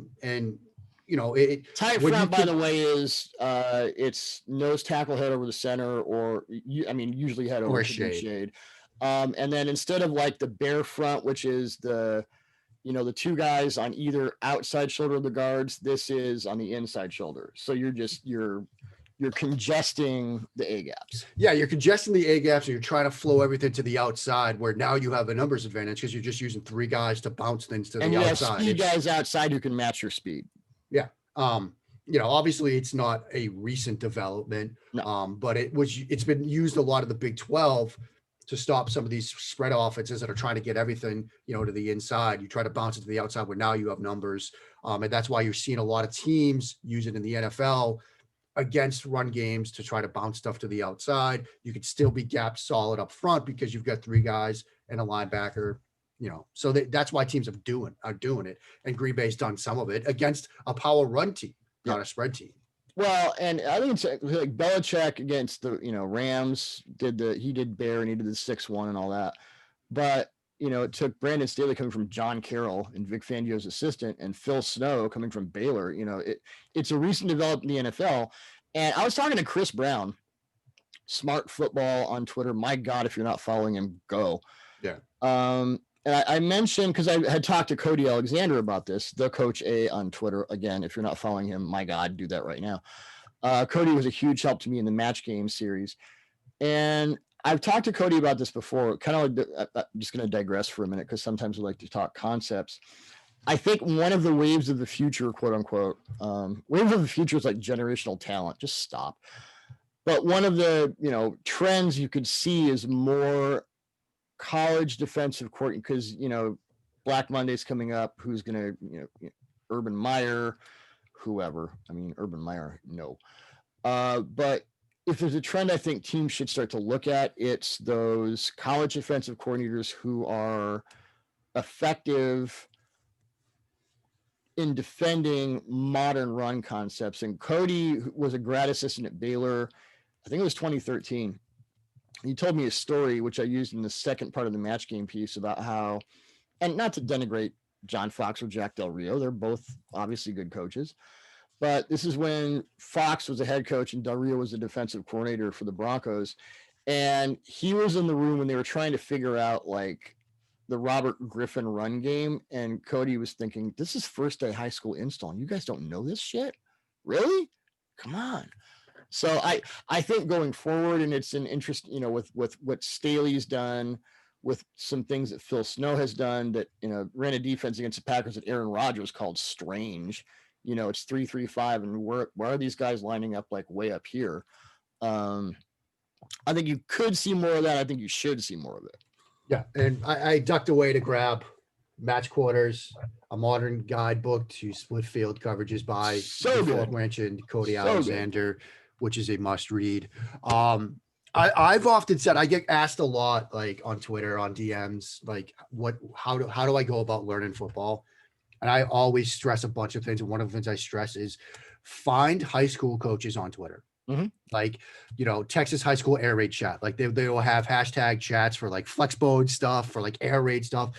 front, by the way, is it's nose tackle head over the center, or usually head over to the shade. And then instead of like the bare front, which is the two guys on either outside shoulder of the guards, this is on the inside shoulder. So you're congesting the A gaps. Yeah, you're congesting the A gaps, and you're trying to flow everything to the outside, where now you have a numbers advantage because you're just using three guys to bounce things to the outside. And you have speed guys outside who can match your speed. Yeah. Obviously it's not a recent development, but it's been used a lot of the Big 12 to stop some of these spread offenses that are trying to get everything, to the inside. You try to bounce it to the outside where now you have numbers. And that's why you're seeing a lot of teams use it in the NFL against run games to try to bounce stuff to the outside. You could still be gap solid up front because you've got three guys and a linebacker. So that's why teams are doing it. And Green Bay's done some of it against a power run team, not a spread team. Well, and I think it's like Belichick against the, Rams he did bear and he did the 6-1 and all that. But, it took Brandon Staley coming from John Carroll and Vic Fangio's assistant and Phil Snow coming from Baylor. It's a recent development in the NFL. And I was talking to Chris Brown, Smart Football on Twitter. My God, if you're not following him, go. Yeah. And I mentioned, because I had talked to Cody Alexander about this, the Coach A on Twitter. Again, if you're not following him, my God, do that right now. Cody was a huge help to me in the Match Game series. And I've talked to Cody about this before. Kind of like, I'm just going to digress for a minute because sometimes we like to talk concepts. I think one of the waves of the future, quote unquote, waves of the future is like generational talent. Just stop. But one of the, trends you could see is more college defensive court, because Black Monday's coming up. Who's gonna Urban Meyer, whoever. Urban Meyer, no. But if there's a trend I think teams should start to look at, it's those college defensive coordinators who are effective in defending modern run concepts. And Cody was a grad assistant at Baylor. I think it was 2013. He told me a story, which I used in the second part of the Match Game piece, about how, and not to denigrate John Fox or Jack Del Rio, they're both obviously good coaches, but this is when Fox was a head coach and Del Rio was the defensive coordinator for the Broncos. And he was in the room when they were trying to figure out like the Robert Griffin run game. And Cody was thinking, this is first day high school install, and you guys don't know this shit? Really? Come on. So I think going forward, and it's an interest, with what Staley's done, with some things that Phil Snow has done, that, ran a defense against the Packers that Aaron Rodgers called strange. It's 3-3-5, and where are these guys lining up like way up here? I think you could see more of that. I think you should see more of it. Yeah, and I ducked away to grab Match Quarters, a modern guidebook to split field coverages by mentioned Cody Alexander. Good. Which is a must read. I've often said, I get asked a lot, like on Twitter, on DMs, like how do I go about learning football? And I always stress a bunch of things. And one of the things I stress is find high school coaches on Twitter. Mm-hmm. Like, Texas high school air raid chat. Like they will have hashtag chats for like flexbone stuff, for like air raid stuff.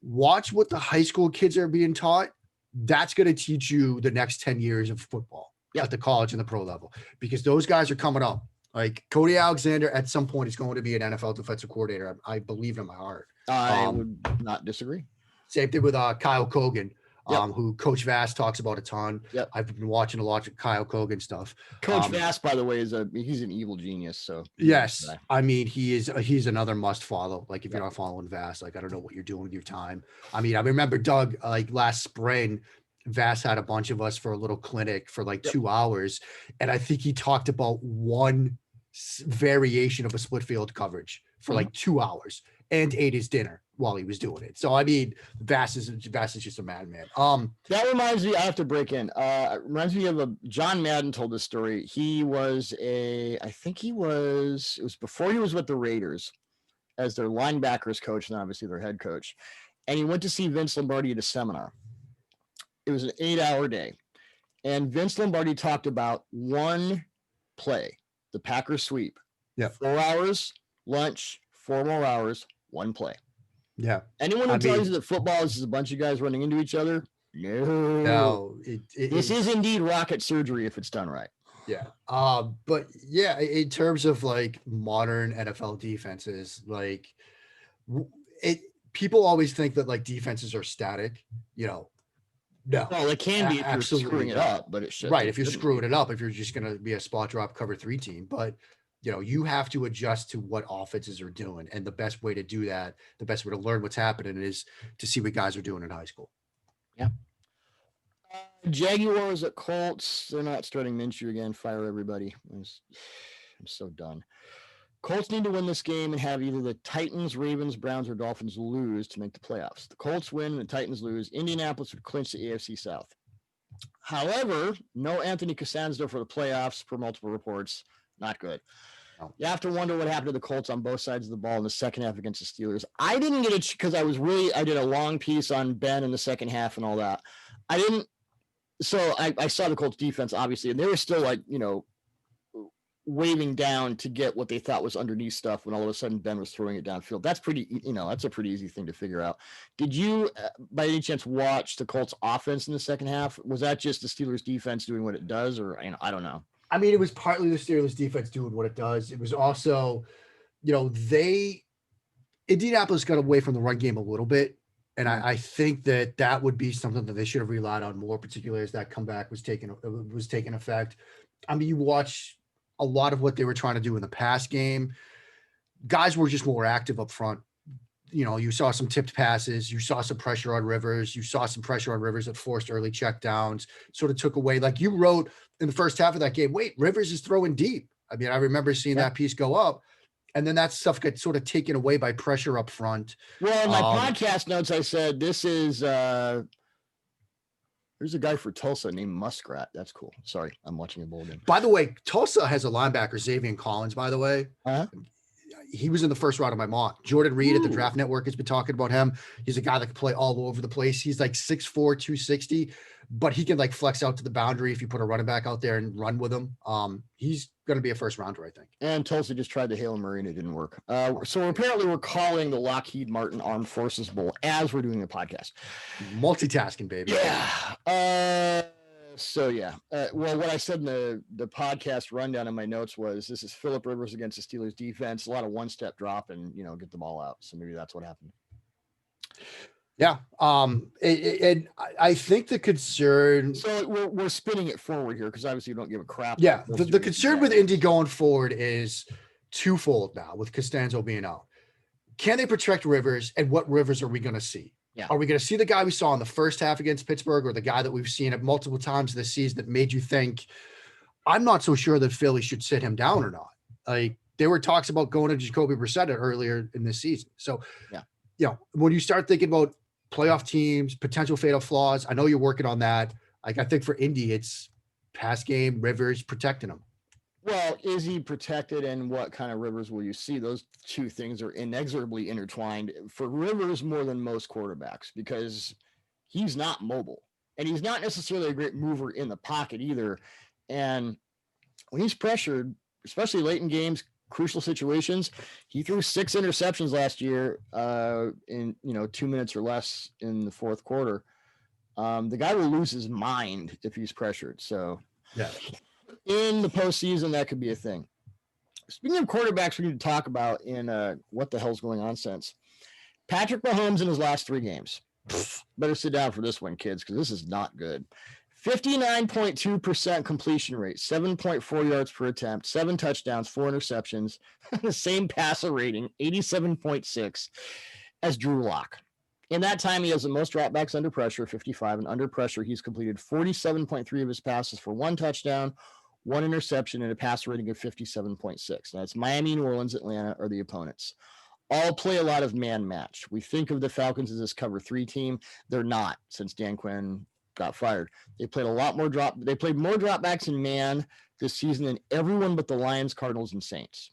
Watch what the high school kids are being taught. That's going to teach you the next 10 years of football. at the college and the pro level, because those guys are coming up. Like Cody Alexander at some point is going to be an NFL defensive coordinator. I believe in my heart. I would not disagree. Same thing with Kyle Kogan, Yep. Who Coach Vass talks about a ton. Yep. I've been watching a lot of Kyle Kogan stuff. Coach Vass, by the way, he's an evil genius. So yes, I mean he's another must follow. Like if you're not following Vass, like I don't know what you're doing with your time. I mean, I remember Doug, like last spring, Vass had a bunch of us for a little clinic for like 2 hours, and I think he talked about one variation of a split field coverage for like 2 hours and ate his dinner while he was doing it. So I mean, Vass is just a madman. That reminds me, I have to break in. Reminds me of John Madden told this story. It was before he was with the Raiders as their linebackers coach and obviously their head coach. And he went to see Vince Lombardi at a seminar. It was an 8-hour day. And Vince Lombardi talked about one play, the Packers sweep. Yeah. 4 hours, lunch, 4 more hours, one play. Yeah. Anyone who tells you that football is just a bunch of guys running into each other, no. This is indeed rocket surgery if it's done right. Yeah. But yeah, in terms of like modern NFL defenses, like people always think that like defenses are static, No. Well, it can be if you're screwing it up, but it should. Right. If you're screwing it up, if you're just going to be a spot drop cover 3 team, but you have to adjust to what offenses are doing. And the best way to do that, the best way to learn what's happening is to see what guys are doing in high school. Yeah. Jaguars at Colts. They're not starting Minshew again. Fire everybody. I'm so done. Colts need to win this game and have either the Titans, Ravens, Browns, or Dolphins lose to make the playoffs. The Colts win and the Titans lose. Indianapolis would clinch the AFC South. However, no Anthony Costanzo for the playoffs per multiple reports. Not good. You have to wonder what happened to the Colts on both sides of the ball in the second half against the Steelers. I didn't get it because I did a long piece on Ben in the second half and all that. So I saw the Colts defense, obviously, and they were still like, waving down to get what they thought was underneath stuff when all of a sudden Ben was throwing it downfield. That's that's a pretty easy thing to figure out. Did you, by any chance, watch the Colts offense in the second half? Was that just the Steelers defense doing what it does, or I don't know? I mean, it was partly the Steelers defense doing what it does. It was also, Indianapolis got away from the run game a little bit. And I think that would be something that they should have relied on more, particularly as that comeback was taking effect. I mean, you watch a lot of what they were trying to do in the pass game. Guys were just more active up front. You saw some tipped passes. You saw some pressure on Rivers. You saw some pressure on Rivers that forced early checkdowns, sort of took away. Like you wrote in the first half of that game, wait, Rivers is throwing deep. I mean, I remember seeing that piece go up. And then that stuff gets sort of taken away by pressure up front. Well, in my podcast notes, I said, this is there's a guy for Tulsa named Muskrat. That's cool. Sorry, I'm watching a bowl game. By the way, Tulsa has a linebacker, Xavier Collins, by the way. He was in the first round of my mock. Jordan Reed at the Draft Network has been talking about him. He's a guy that can play all over the place. He's like 6'4", 260, but he can like flex out to the boundary if you put a running back out there and run with him. He's going to be a first rounder, I think. And Tulsa just tried the Hale Murray and it didn't work. So apparently we're calling the Lockheed Martin Armed Forces Bowl as we're doing the podcast. Multitasking, baby. Yeah. Well, what I said in the podcast rundown in my notes was this is Phillip Rivers against the Steelers defense, a lot of one-step drop and, get the ball out. So maybe that's what happened. Yeah. And I think the concern. So we're spinning it forward here because obviously you don't give a crap. Yeah. The concern with Indy going forward is twofold now with Costanzo being out. Can they protect Rivers, and what Rivers are we going to see? Yeah. Are we going to see the guy we saw in the first half against Pittsburgh, or the guy that we've seen at multiple times this season that made you think, I'm not so sure that Philly should sit him down or not? Like there were talks about going to Jacoby Brissett earlier in this season. So, when you start thinking about playoff teams, potential fatal flaws, I know you're working on that. Like I think for Indy, it's pass game, Rivers protecting him. Well, is he protected, and what kind of Rivers will you see? Those two things are inexorably intertwined for Rivers more than most quarterbacks because he's not mobile and he's not necessarily a great mover in the pocket either. And when he's pressured, especially late in games, crucial situations, he threw 6 interceptions last year in 2 minutes or less in the fourth quarter. The guy will lose his mind if he's pressured. So Yeah. In the postseason, that could be a thing. Speaking of quarterbacks, we need to talk about in what the hell's going on sense. Patrick Mahomes in his last 3 games. Better sit down for this one, kids, because this is not good. 59.2% completion rate, 7.4 yards per attempt, 7 touchdowns, 4 interceptions, the same passer rating, 87.6 as Drew Lock. In that time, he has the most dropbacks under pressure, 55, and under pressure, he's completed 47.3 of his passes for 1 touchdown, 1 interception, and a passer rating of 57.6. That's Miami, New Orleans, Atlanta are the opponents. All play a lot of man match. We think of the Falcons as this cover 3 team. They're not, since Dan Quinn got fired. They played they played more dropbacks in man this season than everyone but the Lions, Cardinals, and Saints.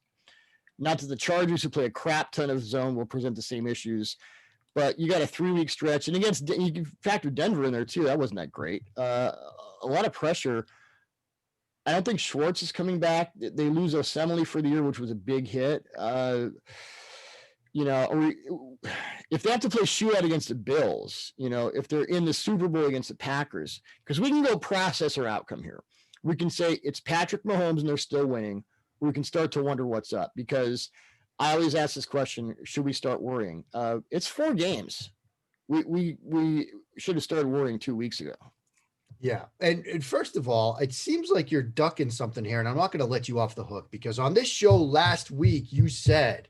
Not that the Chargers, who play a crap ton of zone, will present the same issues, but you got a 3-week stretch, and against, you can factor Denver in there too. That wasn't that great. A lot of pressure. I don't think Schwartz is coming back. They lose Osemele for the year, which was a big hit. If they have to play shootout against the Bills, if they're in the Super Bowl against the Packers, because we can go process our outcome here. We can say it's Patrick Mahomes and they're still winning. We can start to wonder what's up, because I always ask this question: should we start worrying? It's 4 games. We should have started worrying 2 weeks ago. Yeah. And first of all, it seems like you're ducking something here, and I'm not going to let you off the hook, because on this show last week, you said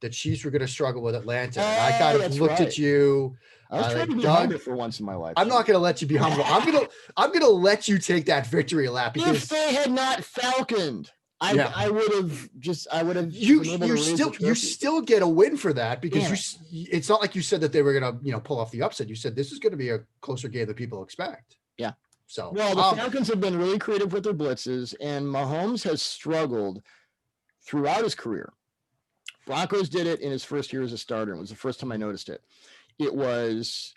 the Chiefs were going to struggle with Atlanta. And I kind of looked at you. I was trying to be humble for once in my life. I'm not going to let you be humble. I'm going to let you take that victory lap, because if they had not falconed, I would have you still get a win for that, because it's not like you said that they were going to, pull off the upset. You said this is going to be a closer game than people expect. Yeah. So, well, the Falcons have been really creative with their blitzes, and Mahomes has struggled throughout his career. Broncos did it in his first year as a starter. It was the first time I noticed it. It was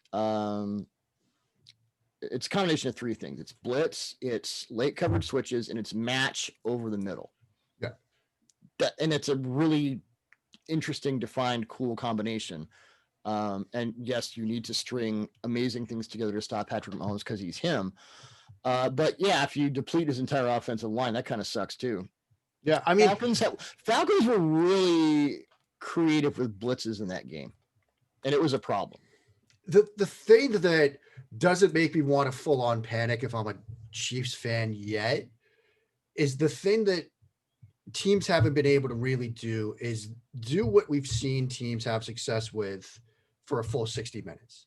it's a combination of 3 things. It's blitz, it's late coverage switches, and it's match over the middle. Yeah. And it's a really interesting, defined, cool combination. And yes, you need to string amazing things together to stop Patrick Mahomes because he's him. But yeah, if you deplete his entire offensive line, that kind of sucks too. Yeah, I mean, Falcons were really creative with blitzes in that game, and it was a problem. The thing that doesn't make me want to full on panic if I'm a Chiefs fan yet is the thing that teams haven't been able to really do is do what we've seen teams have success with for a full 60 minutes.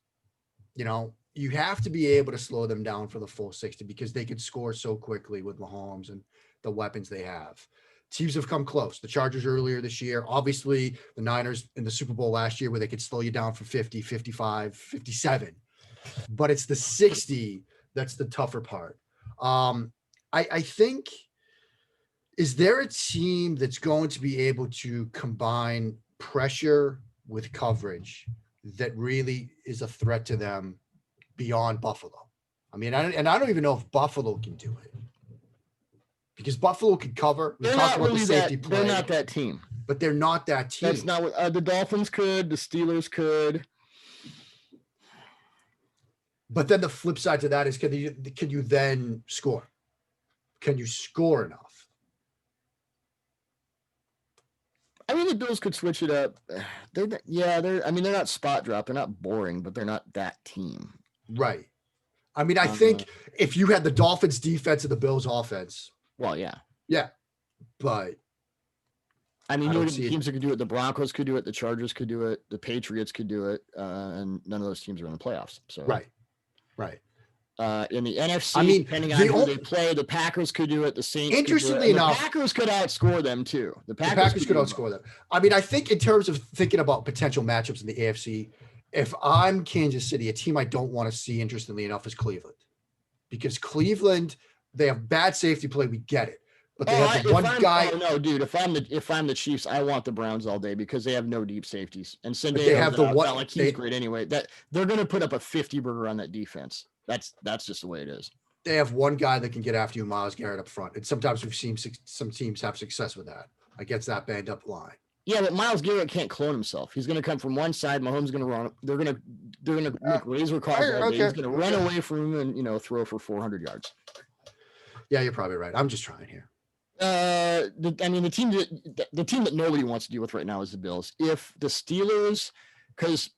You have to be able to slow them down for the full 60, because they could score so quickly with Mahomes and the weapons they have. Teams have come close. The Chargers earlier this year, obviously the Niners in the Super Bowl last year, where they could slow you down for 50, 55, 57. But it's the 60 that's the tougher part. I think, is there a team that's going to be able to combine pressure with coverage that really is a threat to them beyond Buffalo? I mean, I don't even know if Buffalo can do it, because Buffalo could cover. We talked about the safety play. They're not that team. But they're not that team. That's not what the Dolphins could. The Steelers could. But then the flip side to that is, can you then score? Can you score enough? I mean, the Bills could switch it up. They're not spot drop. They're not boring, but they're not that team. Right. I mean, I think if you had the Dolphins defense and the Bills offense. Well, yeah. Yeah. But I mean, teams that could do it. The Broncos could do it. The Chargers could do it. The Patriots could do it. And none of those teams are in the playoffs. So Right. In the NFC, depending on who they play, the Packers could do it. The Saints interestingly enough, the Packers could outscore them too. The Packers could outscore them. I mean, I think in terms of thinking about potential matchups in the AFC, if I'm Kansas City, a team I don't want to see, interestingly enough, is Cleveland. Because Cleveland, they have bad safety play. We get it. But they have one guy. Oh, no, dude. If I'm the Chiefs, I want the Browns all day, because they have no deep safeties. And they have the one. Like he's great anyway. That they're going to put up a 50 burger on that defense. That's just the way it is. They have one guy that can get after you, Myles Garrett, up front. And sometimes we've seen some teams have success with that against that banged up line. Yeah, but Myles Garrett can't clone himself. He's going to come from one side. Mahomes is going to run. They're going to make razor calls. He's going to run away from him and throw for 400 yards. Yeah, you're probably right. I'm just trying here. The team that nobody wants to deal with right now is the Bills. If the Steelers, because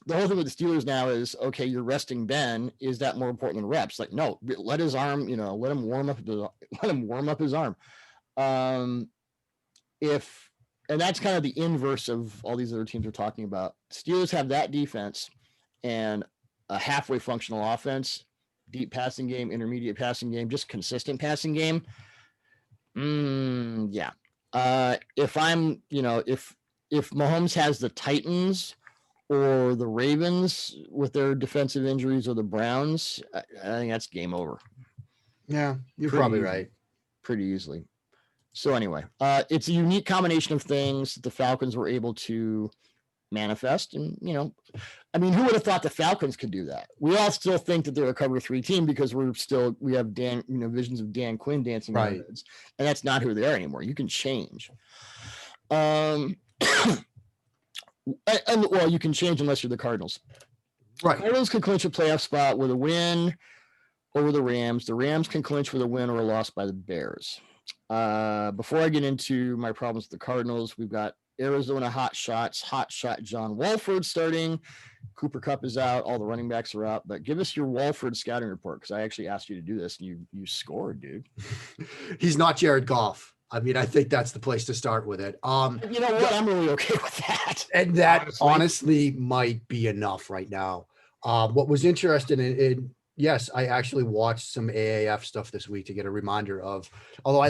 the whole thing with the Steelers now is, okay, you're resting Ben. Is that more important than reps? Like, no, let his arm, let him warm up his arm. And that's kind of the inverse of all these other teams we're talking about. Steelers have that defense and a halfway functional offense, deep passing game, intermediate passing game, just consistent passing game. Yeah. If Mahomes has the Titans or the Ravens with their defensive injuries or the Browns, I think that's game over. Yeah, you're probably right. Pretty easily. So anyway, it's a unique combination of things that the Falcons were able to manifest. And, who would have thought the Falcons could do that? We all still think that they're a cover 3 team because we have Dan, visions of Dan Quinn dancing right. Heads, and that's not who they are anymore. You can change. Well, you can change unless you're the Cardinals. Right. Cardinals can clinch a playoff spot with a win over the Rams. The Rams can clinch with a win or a loss by the Bears. Before I get into my problems with the Cardinals, we've got Arizona hot shot John Wolford starting. Cooper Kupp is out. All the running backs are out. But give us your Wolford scouting report, because I actually asked you to do this, and you scored, dude. He's not Jared Goff. I mean, I think that's the place to start with it. You know what? I'm really okay with that. And that honestly might be enough right now. What was interesting in yes, I actually watched some AAF stuff this week to get a reminder of, although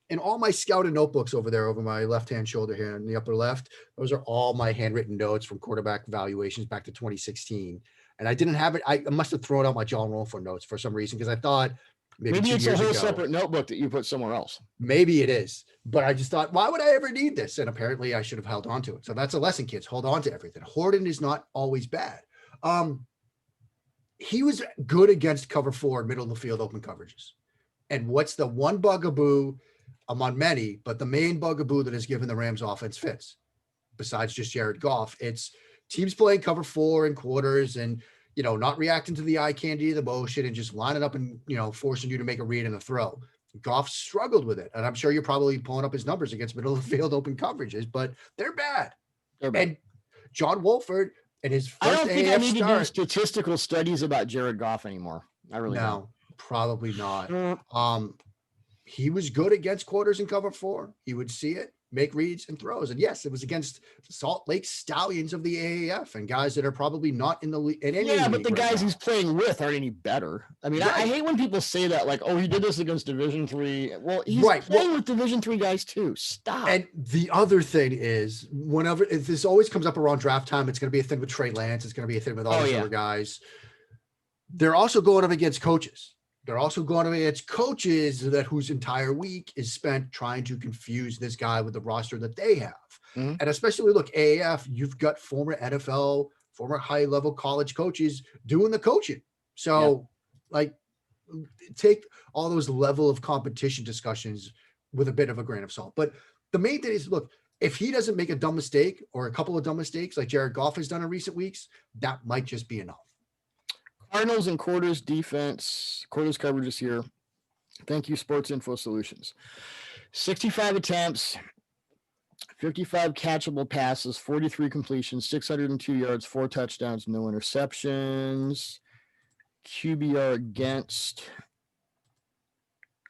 in all my scouted notebooks over there, over my left-hand shoulder here in the upper left, those are all my handwritten notes from quarterback evaluations back to 2016. And I didn't have it. I must have thrown out my John Wolford notes for some reason, because I thought maybe it's a whole separate notebook that you put somewhere else. Maybe it is. But I just thought, why would I ever need this? And apparently I should have held on to it. So that's a lesson, kids. Hold on to everything. Hoarding is not always bad. He was good against cover 4 middle of the field open coverages. And what's the one bugaboo among many, but the main bugaboo that has given the Rams offense fits, besides just Jared Goff, it's teams playing cover 4 in quarters and, not reacting to the eye candy, the motion, and just lining up and, forcing you to make a read and a throw. Goff struggled with it. And I'm sure you're probably pulling up his numbers against middle of the field open coverages, but they're bad. And John Wolford and his first I don't think AAF I need start, to do statistical studies about Jared Goff anymore. I really don't. Probably not. He was good against quarters in cover 4. He would see it, make reads and throws. And yes, it was against Salt Lake Stallions of the AAF and guys that are probably not in the league. Yeah, but the guys he's playing with aren't any better. I mean, I hate when people say that, like, oh, he did this against Division III. Well, he's playing with Division III guys too. Stop. And the other thing is, if this always comes up around draft time, it's going to be a thing with Trey Lance. It's going to be a thing with all these other guys. They're also going up against coaches. They're also going up against coaches whose entire week is spent trying to confuse this guy with the roster that they have. Mm-hmm. And especially, look, AAF, you've got former NFL, former high-level college coaches doing the coaching. So, take all those level of competition discussions with a bit of a grain of salt. But the main thing is, look, if he doesn't make a dumb mistake or a couple of dumb mistakes like Jared Goff has done in recent weeks, that might just be enough. Cardinals and quarters defense, quarters coverages here. Thank you, Sports Info Solutions. 65 attempts, 55 catchable passes, 43 completions, 602 yards, 4 touchdowns, no interceptions. QBR against.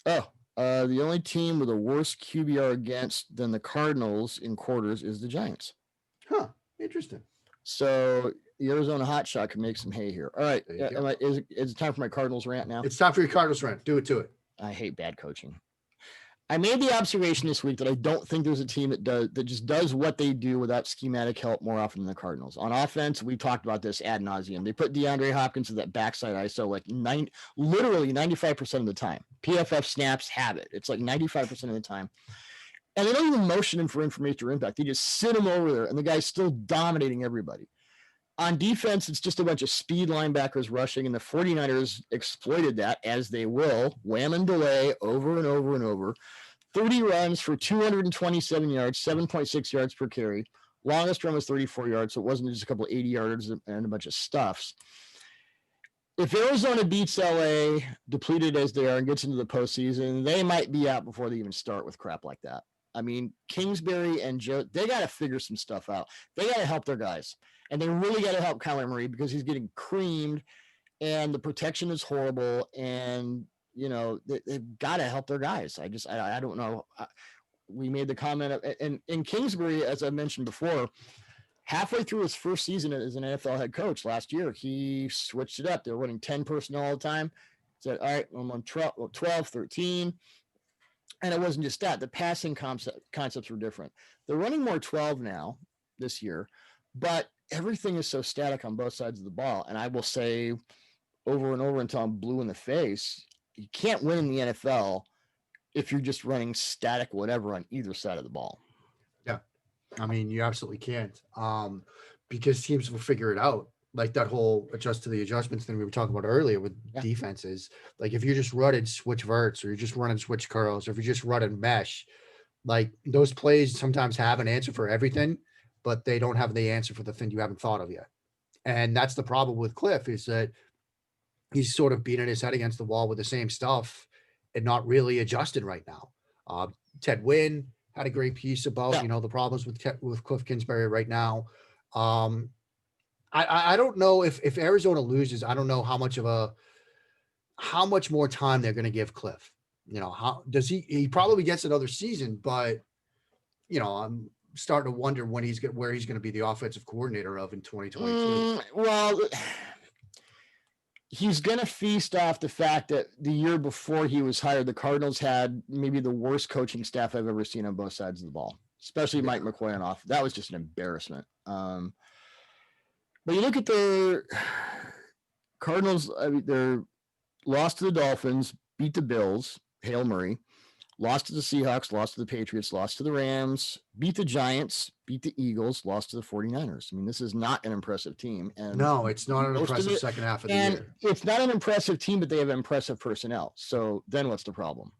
The only team with a worse QBR against than the Cardinals in quarters is the Giants. Huh. Interesting. So the Arizona hotshot can make some hay here. All right. Is it time for my Cardinals rant now? It's time for your Cardinals rant. Do it to it. I hate bad coaching. I made the observation this week that I don't think there's a team that just does what they do without schematic help more often than the Cardinals. On offense, we talked about this ad nauseum. They put DeAndre Hopkins at that backside ISO like literally 95% of the time. PFF snaps have it. It's like 95% of the time. And they don't even motion him for information or impact. They just sit him over there, and the guy's still dominating everybody. On defense, it's just a bunch of speed linebackers rushing, and the 49ers exploited that, as they will, wham and delay over and over and over. 30 runs for 227 yards, 7.6 yards per carry. Longest run was 34 yards, so it wasn't just a couple of 80 yards and a bunch of stuffs. if Arizona beats LA, depleted as they are, and gets into the postseason, they might be out before they even start with crap like that. I mean, Kingsbury and Joe, they got to figure some stuff out. They got to help their guys. And they really got to help Kyler Murray because he's getting creamed and the protection is horrible. And, they've got to help their guys. I don't know. We made the comment and Kingsbury, as I mentioned before, halfway through his first season as an NFL head coach last year, he switched it up. They were running 10 personnel all the time. Said, all right, I'm on 12, 13. And it wasn't just that. The passing concepts were different. They're running more 12 now this year, but everything is so static on both sides of the ball. And I will say over and over until I'm blue in the face, you can't win in the NFL if you're just running static whatever on either side of the ball. Yeah. I mean, you absolutely can't because teams will figure it out. Like that whole adjust to the adjustments thing we were talking about earlier with defenses. Like if you're just running switch verts or you're just running switch curls or if you're just running mesh, like those plays sometimes have an answer for everything, but they don't have the answer for the thing you haven't thought of yet. And that's the problem with Cliff is that he's sort of beating his head against the wall with the same stuff and not really adjusted right now. Ted Wynn had a great piece about, the problems with Cliff Kingsbury right now. I don't know if Arizona loses, I don't know how much more time they're going to give Cliff. How does he probably gets another season, but I'm starting to wonder where he's going to be the offensive coordinator of in 2022. Well, he's going to feast off the fact that the year before he was hired, the Cardinals had maybe the worst coaching staff I've ever seen on both sides of the ball, especially Mike McCoy and off. That was just an embarrassment. But you look at the Cardinals, they're lost to the Dolphins, beat the Bills, Hail Murray, lost to the Seahawks, lost to the Patriots, lost to the Rams, beat the Giants, beat the Eagles, lost to the 49ers. I mean, this is not an impressive team. And no, it's not an impressive second half of the year. It's not an impressive team, but they have impressive personnel. So then what's the problem?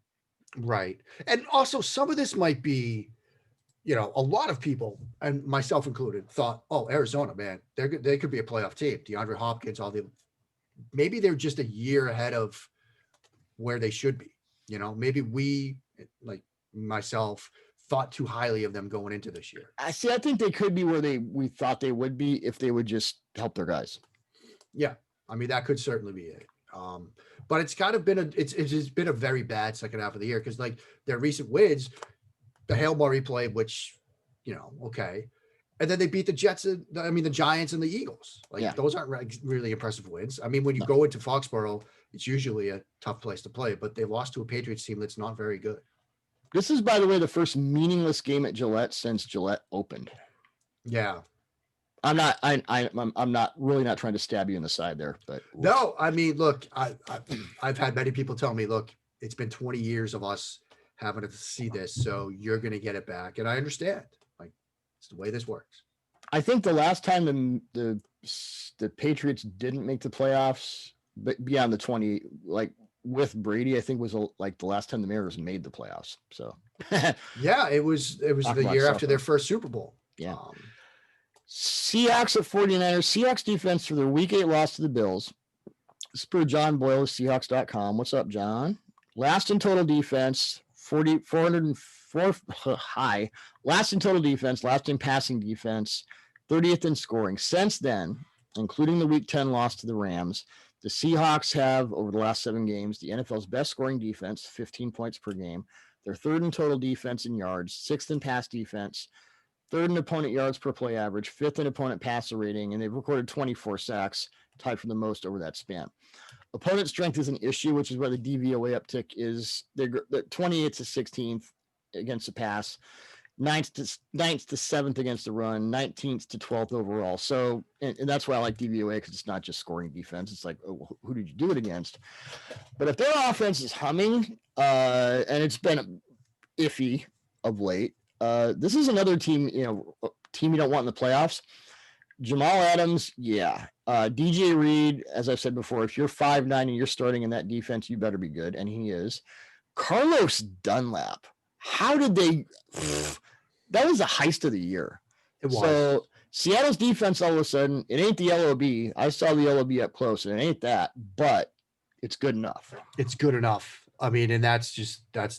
Right. And also some of this might be, a lot of people, and myself included, thought, oh, Arizona, man, they could be a playoff team. DeAndre Hopkins, maybe they're just a year ahead of where they should be. Maybe we, like myself, thought too highly of them going into this year. I think they could be where we thought they would be if they would just help their guys. Yeah. I mean, that could certainly be it. But it's kind of been it's been a very bad second half of the year because like their recent wins, the Hail Murray play, which, okay. And then they beat the Giants and the Eagles. Those aren't really impressive wins. I mean, when you go into Foxborough, it's usually a tough place to play, but they lost to a Patriots team that's not very good. This is, by the way, the first meaningless game at Gillette since Gillette opened. Yeah. I'm not really not trying to stab you in the side there, but no, I mean, look, I've had many people tell me, look, it's been 20 years of us having to see this, so you're going to get it back. And I understand. Like, it's the way this works. I think the last time the Patriots didn't make the playoffs, but beyond the 20, like with Brady, I think was like the last time the Mariners made the playoffs. So yeah, it was the year after their first Super Bowl. Yeah. Seahawks at 49ers. Seahawks defense for their Week 8 loss to the Bills. This is per John Boyle of Seahawks.com. What's up, John? Last in total defense, 404 high. Last in total defense, last in passing defense, 30th in scoring. Since then, including the Week 10 loss to the Rams, the Seahawks have, over the last 7 games, the NFL's best scoring defense, 15 points per game. They're 3rd in total defense in yards, 6th in pass defense, 3rd in opponent yards per play average, 5th in opponent passer rating, and they've recorded 24 sacks, tied for the most over that span. Opponent strength is an issue, which is where the DVOA uptick is. They're 28th to 16th against the pass, 9th to 7th against the run, 19th to 12th overall. So, and that's why I like DVOA, because it's not just scoring defense. It's like, oh, who did you do it against? But if their offense is humming, and it's been iffy of late, this is another team you don't want in the playoffs. Jamal Adams, yeah. DJ Reed, as I've said before, if you're 5'9" and you're starting in that defense, you better be good, and he is. Carlos Dunlap, how did they? That was the heist of the year. It was. So Seattle's defense, all of a sudden, it ain't the LOB. I saw the LOB up close, and it ain't that, but it's good enough. It's good enough. I mean, and that's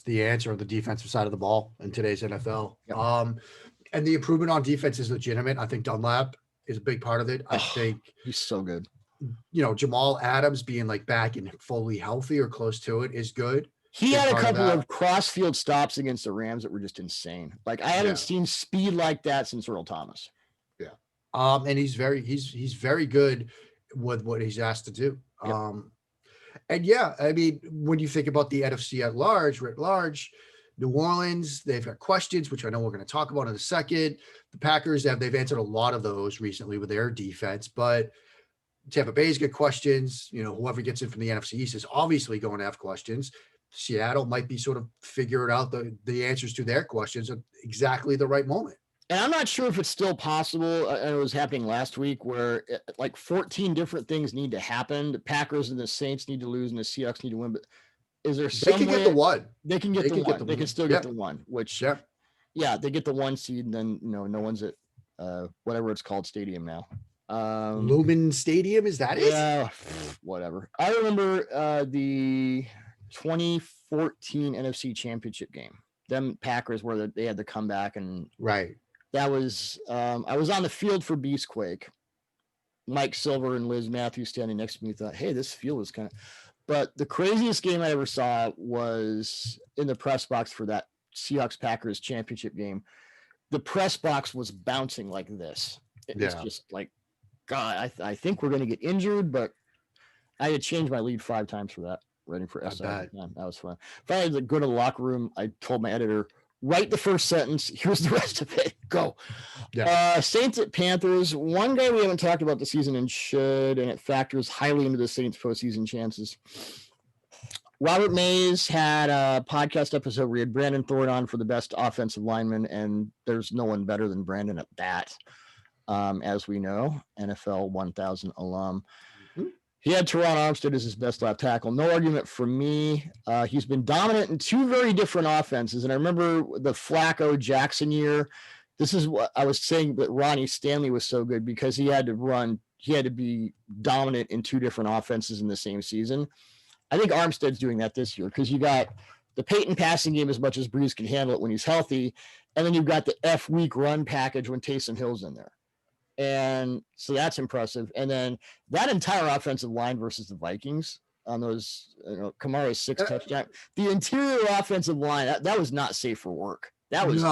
the answer on the defensive side of the ball in today's NFL. Yep. And the improvement on defense is legitimate. I think Dunlap is a big part of it. I think he's so good. Jamal Adams being like back and fully healthy or close to it is good. He had a couple of cross-field stops against the Rams that were just insane. Like I haven't seen speed like that since Earl Thomas. Yeah. And he's very good with what he's asked to do. Yep. And yeah, I mean, when you think about the NFC at large, New Orleans, they've got questions, which I know we're going to talk about in a second. The Packers, they've answered a lot of those recently with their defense, but Tampa Bay's got questions. Whoever gets in from the NFC East is obviously going to have questions. Seattle might be sort of figuring out the answers to their questions at exactly the right moment. And I'm not sure if it's still possible. It was happening last week where like 14 different things need to happen. The Packers and the Saints need to lose and the Seahawks need to win. But is there some way they can get the one? They can get the one. They can still get the one, which they get the one seed and then no one's at whatever it's called stadium now. Lumen Stadium, is that it? Yeah, whatever. I remember the 2014 NFC Championship game. Them Packers where they had to come back and right. That was I was on the field for Beastquake. Mike Silver and Liz Matthews standing next to me thought, hey, this field is kind of. But the craziest game I ever saw was in the press box for that Seahawks Packers championship game. The press box was bouncing like this. It was just like, God, I think we're going to get injured, but I had changed my lead 5 times for that. Ready for SI. That was fun. If I had to go to the locker room, I told my editor, write the first sentence. Here's the rest of it. Go. Yeah. Saints at Panthers. One guy we haven't talked about the season and it factors highly into the Saints postseason chances. Robert Mays had a podcast episode where he had Brandon Thornton on for the best offensive lineman, and there's no one better than Brandon at that. As we know, NFL 1000 alum. He had Teron Armstead as his best left tackle. No argument for me. He's been dominant in 2 very different offenses. And I remember the Flacco Jackson year. This is what I was saying, that Ronnie Stanley was so good because he had to be dominant in 2 different offenses in the same season. I think Armstead's doing that this year because you got the Peyton passing game as much as Breeze can handle it when he's healthy. And then you've got the F-week run package when Taysom Hill's in there. And so that's impressive. And then that entire offensive line versus the Vikings on those, Kamara's 6 touchdowns, the interior offensive line, that was not safe for work. That was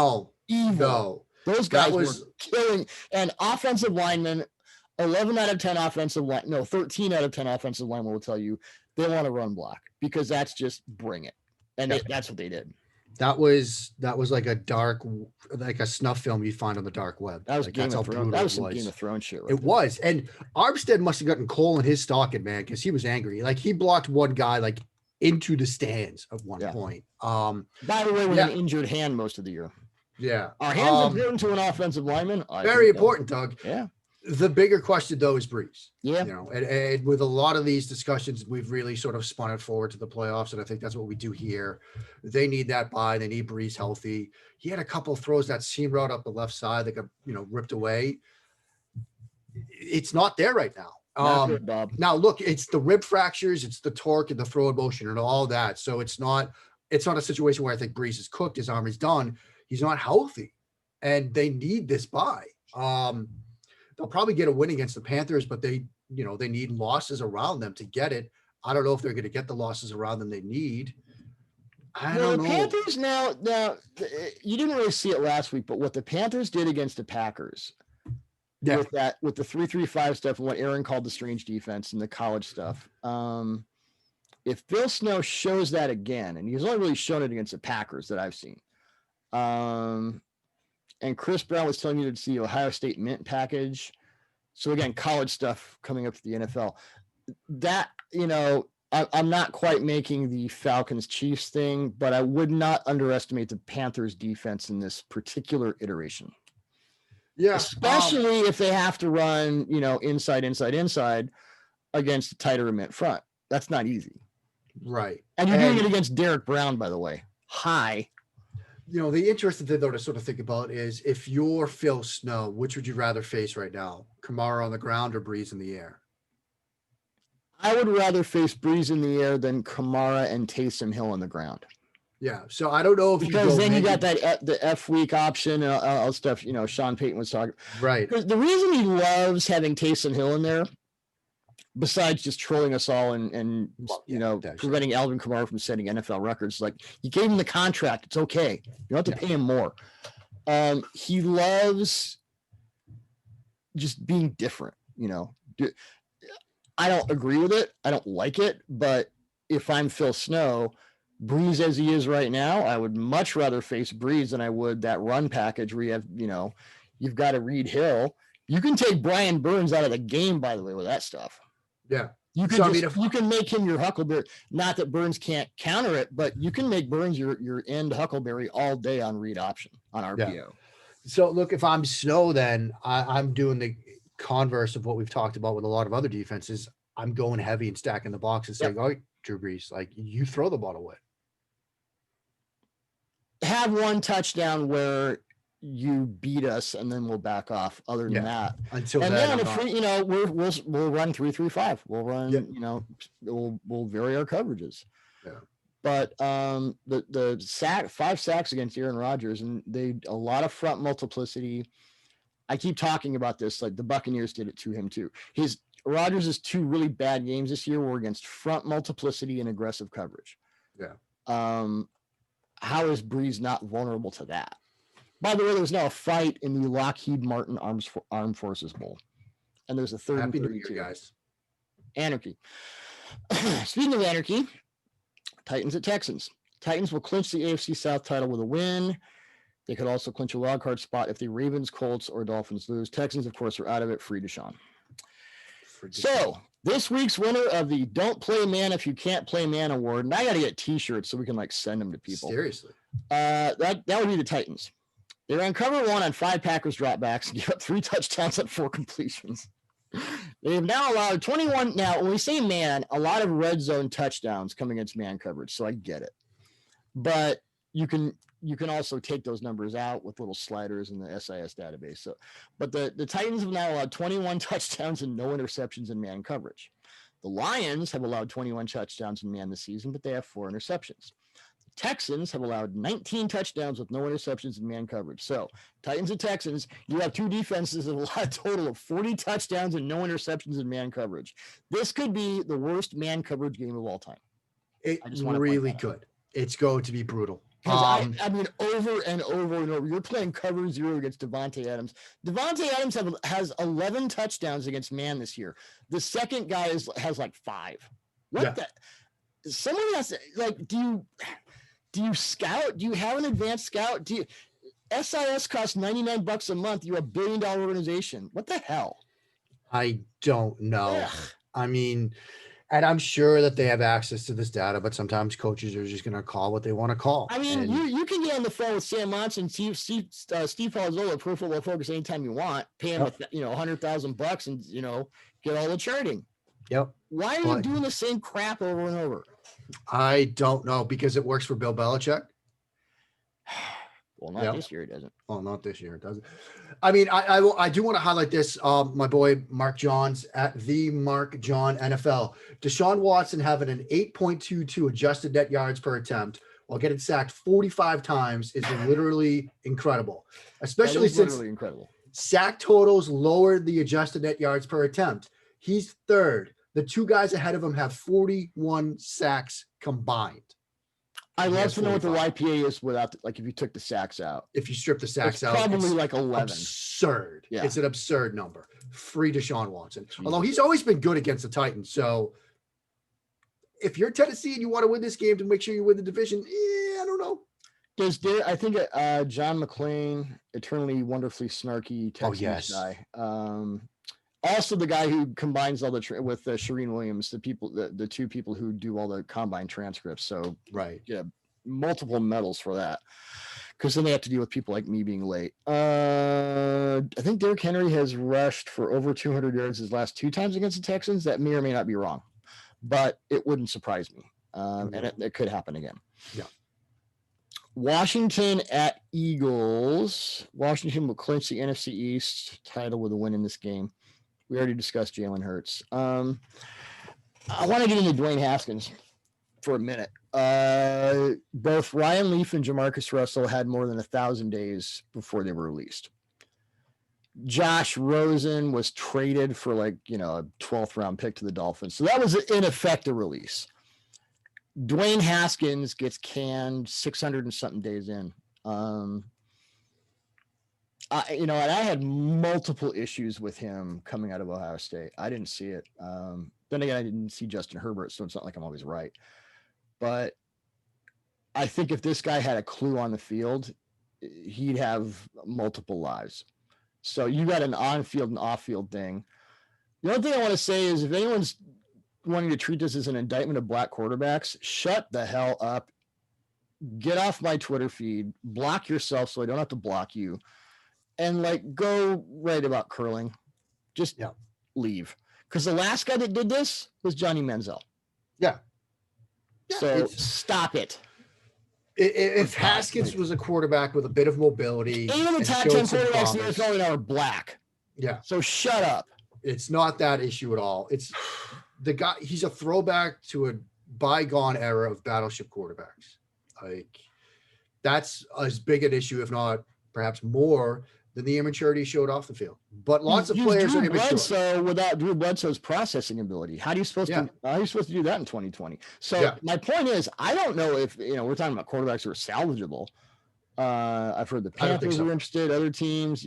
evil. No. Those guys were killing. And offensive linemen, 11 out of 10 offensive line, 13 out of 10 offensive linemen will tell you they want to run block because that's just bring it. And that's what they did. That was like a snuff film you find on the dark web. That was Game of Thrones. That was some Game of Thrones shit. It was. And Armstead must have gotten coal in his stocking, man, because he was angry. Like he blocked one guy like into the stands at one point. By the way, with an injured hand most of the year. Yeah. Are hands important to an offensive lineman? Very important, Doug. Yeah. The bigger question, though, is Breeze. Yeah. And with a lot of these discussions, we've really sort of spun it forward to the playoffs. And I think that's what we do here. They need that bye. They need Breeze healthy. He had a couple of throws, that seam route up the left side that got, ripped away. It's not there right now. Good, Bob. Now, look, it's the rib fractures, it's the torque and the throw in motion and all that. So it's not a situation where I think Breeze is cooked. His arm is done. He's not healthy. And they need this bye. They'll probably get a win against the Panthers, but they need losses around them to get it. I don't know if they're going to get the losses around them they need. I don't know. The Panthers now, you didn't really see it last week, but what the Panthers did against the Packers with the 3-3-5 stuff and what Aaron called the strange defense and the college stuff. If Phil Snow shows that again, and he's only really shown it against the Packers that I've seen, and Chris Brown was telling you to see Ohio State Mint package. So again, college stuff coming up to the NFL. That, I'm not quite making the Falcons Chiefs thing, but I would not underestimate the Panthers defense in this particular iteration. Yeah. Especially if they have to run, inside against a tighter mint front. That's not easy. Right. And you're doing it against Derek Brown, by the way. Hi. The interesting thing though to sort of think about is if you're Phil Snow, which would you rather face right now? Kamara on the ground or Breeze in the air? I would rather face Breeze in the air than Kamara and Taysom Hill on the ground. Yeah. So I don't know if because then you got that the F week option and all stuff. Sean Payton was talking. Right. Because the reason he loves having Taysom Hill in there, besides just trolling us all and preventing Alvin Kamara from setting NFL records, like you gave him the contract, it's okay. You don't have to pay him more. He loves just being different. I don't agree with it. I don't like it. But if I'm Phil Snow, Breeze as he is right now, I would much rather face Breeze than I would that run package where you have, you've got to Reed Hill. You can take Brian Burns out of the game, by the way, with that stuff. Yeah. You can you can make him your Huckleberry. Not that Burns can't counter it, but you can make Burns your end Huckleberry all day on read option on RPO. Yeah. So look, if I'm Snow, then I'm doing the converse of what we've talked about with a lot of other defenses. I'm going heavy and stacking the box and saying, "Oh, Drew Brees, like you throw the ball away. Have one touchdown where you beat us, and then we'll back off. Other than that, until and then if we'll run 3-3-5. We'll run, we'll vary our coverages. Yeah. But the 5 sacks against Aaron Rodgers, and a lot of front multiplicity. I keep talking about this, like the Buccaneers did it to him too. Rodgers' 2 really bad games this year were against front multiplicity and aggressive coverage. Yeah. How is Breeze not vulnerable to that? By the way, there was now a fight in the Lockheed Martin Armed Forces Bowl, and there's a third. Happy New Year, guys. Anarchy. Speaking of anarchy, Titans at Texans. Titans will clinch the AFC South title with a win. They could also clinch a wild card spot if the Ravens, Colts, or Dolphins lose. Texans, of course, are out of it. Free Deshaun. So this week's winner of the Don't Play Man If You Can't Play Man award, and I got to get T-shirts so we can send them to people. Seriously. That would be the Titans. They ran cover 1 on 5 Packers dropbacks and gave up 3 touchdowns on 4 completions. They have now allowed 21. Now, when we say man, a lot of red zone touchdowns come against man coverage, so I get it. But you can also take those numbers out with little sliders in the SIS database. So, but the Titans have now allowed 21 touchdowns and no interceptions in man coverage. The Lions have allowed 21 touchdowns in man this season, but they have 4 interceptions. The Texans have allowed 19 touchdowns with no interceptions in man coverage. So Titans and Texans, you have 2 defenses that have allowed a total of 40 touchdowns and no interceptions in man coverage. This could be the worst man coverage game of all time. It really could. It's going to be brutal. I mean, over and over and over. You're playing cover 0 against Devontae Adams. Devontae Adams has 11 touchdowns against man this year. The second guy has 5. What the? Someone has to, do you scout? Do you have an advanced scout? SIS costs $99 a month. You're a $1 billion organization. What the hell? I don't know. Ugh. I mean, and I'm sure that they have access to this data, but sometimes coaches are just going to call what they want to call. I mean, you can get on the phone with Sam Monson, Steve Palazzolo, Pro Football Focus anytime you want. Pay him, $100,000 and get all the charting. Yep. Why are you doing the same crap over and over? I don't know, because it works for Bill Belichick. Well, not this year it doesn't. Well, not this year it doesn't. I mean, I do want to highlight this. My boy Mark Johns at the Mark John NFL. Deshaun Watson having an 8.22 adjusted net yards per attempt while getting sacked 45 times is literally incredible. Especially since incredible. Sack totals lowered the adjusted net yards per attempt. He's third. The 2 guys ahead of him have 41 sacks combined. I'd love to know what the YPA is without, if you took the sacks out. If you strip the sacks out, probably 11. Absurd. Yeah. It's an absurd number. Free Deshaun Watson. Jeez. Although he's always been good against the Titans. So if you're Tennessee and you want to win this game to make sure you win the division, I don't know. I think John McClain, eternally wonderfully snarky Texans guy. Also, the guy who combines all the with Shireen Williams, the 2 people who do all the combine transcripts. So multiple medals for that, because then they have to deal with people like me being late. I think Derrick Henry has rushed for over 200 yards his last 2 times against the Texans. That may or may not be wrong, but it wouldn't surprise me, and it could happen again. Yeah. Washington at Eagles. Washington will clinch the NFC East title with a win in this game. We already discussed Jalen Hurts. I want to get into Dwayne Haskins for a minute. Both Ryan Leaf and Jamarcus Russell had more than 1,000 days before they were released. Josh Rosen was traded for a 12th round pick to the Dolphins. So that was in effect a release. Dwayne Haskins gets canned 600 and something days in. And I had multiple issues with him coming out of Ohio State. I didn't see it. Then again, I didn't see Justin Herbert, so it's not like I'm always right. But I think if this guy had a clue on the field, he'd have multiple lives. So you got an on-field and off-field thing. The only thing I want to say is if anyone's wanting to treat this as an indictment of black quarterbacks, shut the hell up. Get off my Twitter feed. Block yourself so I don't have to block you. And go write about curling. Just leave. Because the last guy that did this was Johnny Manziel. Yeah. So stop it. If Haskins was a quarterback with a bit of mobility, 8 of the top 10 quarterbacks in the NFL now are black. Yeah. So shut up. It's not that issue at all. It's the guy. He's a throwback to a bygone era of battleship quarterbacks. That's as big an issue, if not perhaps more, than the immaturity showed off the field. But lots of players are immature. So without Drew Bledsoe's processing ability, how are you supposed to do that in 2020? So my point is, I don't know if we're talking about quarterbacks who are salvageable. I've heard the Panthers are interested, other teams.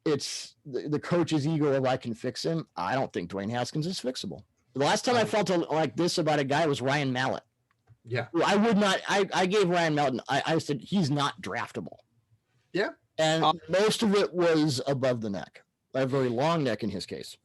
It's the coach's ego of I can fix him. I don't think Dwayne Haskins is fixable. The last time I felt like this about a guy was Ryan Mallett. Yeah, I would not. I gave Ryan Mallett. I said he's not draftable. Yeah. And most of it was above the neck, a very long neck in his case.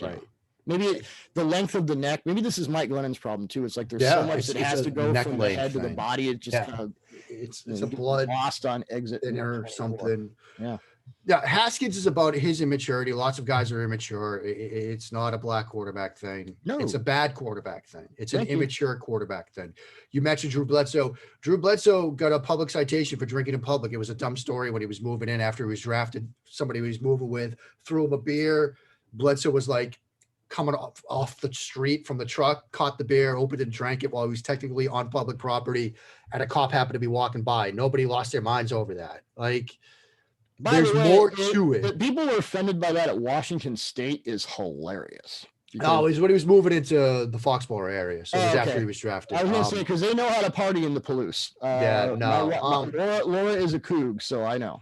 Right. Maybe the length of the neck. Maybe this is Mike Glennon's problem too. It's like there's so much that has to go from the head to the body. It just kind of it's a blood lost on exit or something. Yeah. Yeah, Haskins is about his immaturity. Lots of guys are immature. It's not a black quarterback thing. No. It's a bad quarterback thing. It's an immature quarterback thing. You mentioned Drew Bledsoe. Drew Bledsoe got a public citation for drinking in public. It was a dumb story when he was moving in after he was drafted. Somebody he was moving with threw him a beer. Bledsoe was coming off the street from the truck, caught the beer, opened and drank it while he was technically on public property, and a cop happened to be walking by. Nobody lost their minds over that. There's more to it. People were offended by that at Washington State is hilarious. No, it's when he was moving into the Foxborough area. So it was after he was drafted. I was going to say, because they know how to party in the Palouse. Laura is a Coug, so I know.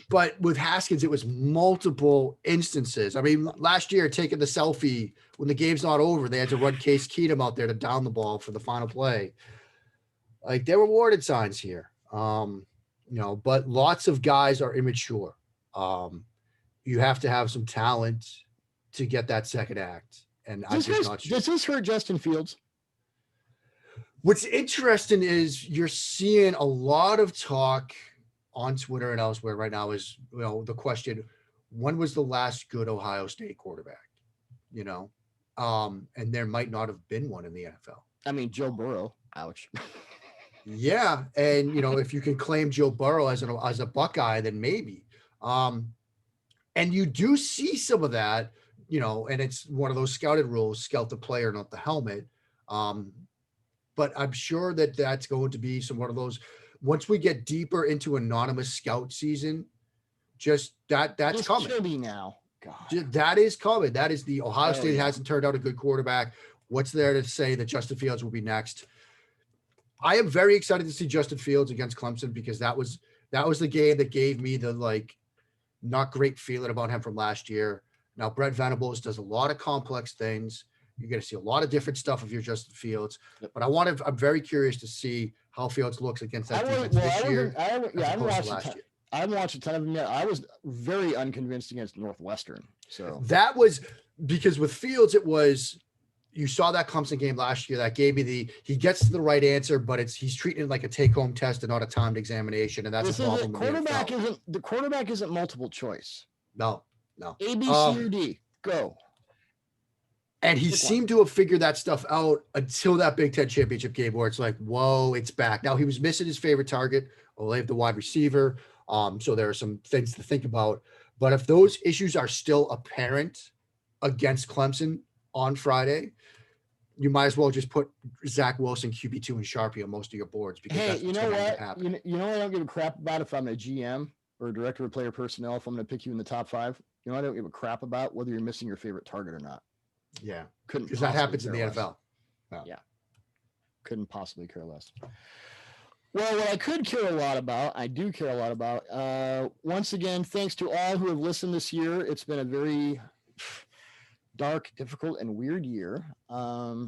But with Haskins, it was multiple instances. I mean, last year, taking the selfie when the game's not over, they had to run Case Keenum out there to down the ball for the final play. There were warning signs here. But lots of guys are immature. You have to have some talent to get that second act. And I'm just not sure. Does this hurt Justin Fields? What's interesting is you're seeing a lot of talk on Twitter and elsewhere right now is, the question, when was the last good Ohio State quarterback? And there might not have been one in the NFL. I mean, Joe Burrow, ouch. Yeah. And, if you can claim Joe Burrow as a Buckeye, then maybe. And you do see some of that, and it's one of those scouted rules, scout the player, not the helmet. But I'm sure that that's going to be one of those, once we get deeper into anonymous scout season, just that's coming. Should be now. God. That is coming. That is the Ohio State hasn't turned out a good quarterback. What's there to say that Justin Fields will be next? I am very excited to see Justin Fields against Clemson because that was the game that gave me the not great feeling about him from last year. Now Brett Venables does a lot of complex things. You're going to see a lot of different stuff of your Justin Fields, but I'm very curious to see how Fields looks against that defense this year. I haven't watched a ton of them yet. I was very unconvinced against Northwestern. So that was because with Fields, it was. You saw that Clemson game last year. That gave me he gets to the right answer, but he's treating it like a take-home test and not a timed examination, and that's a problem. The quarterback isn't multiple choice. No. A, B, C, or D. Go. And he seemed to have figured that stuff out until that Big Ten championship game where it's like, whoa, it's back. Now he was missing his favorite target. Well, they have the wide receiver. So there are some things to think about. But if those issues are still apparent against Clemson on Friday, you might as well just put Zach Wilson, QB2, and Sharpie on most of your boards. Because that's you know what? You know what I don't give a crap about if I'm a GM or a director of player personnel, if I'm going to pick you in the top 5? You know what I don't give a crap about? Whether you're missing your favorite target or not. Yeah. Couldn't, because that happens in the NFL. Yeah. Couldn't possibly care less. Well, what I could care a lot about, I do care a lot about. Once again, thanks to all who have listened this year. It's been a very dark, difficult, and weird year. I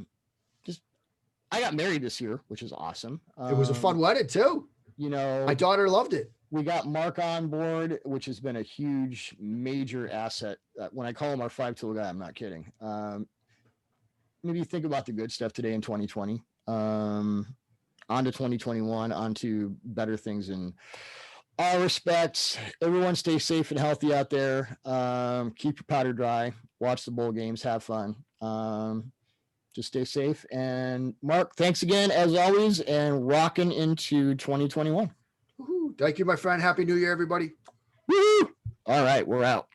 got married this year, which is awesome. It was a fun wedding too. You know, my daughter loved it. We got Mark on board, which has been a huge, major asset. When I call him our 5-tool guy, I'm not kidding. Maybe think about the good stuff today in 2020. On to 2021, on to better things in all respects. Everyone stay safe and healthy out there. Keep your powder dry. Watch the bowl games. Have fun. Just stay safe. And Mark, thanks again, as always, and rocking into 2021. Woo-hoo. Thank you, my friend. Happy New Year, everybody. Woo-hoo. All right, we're out.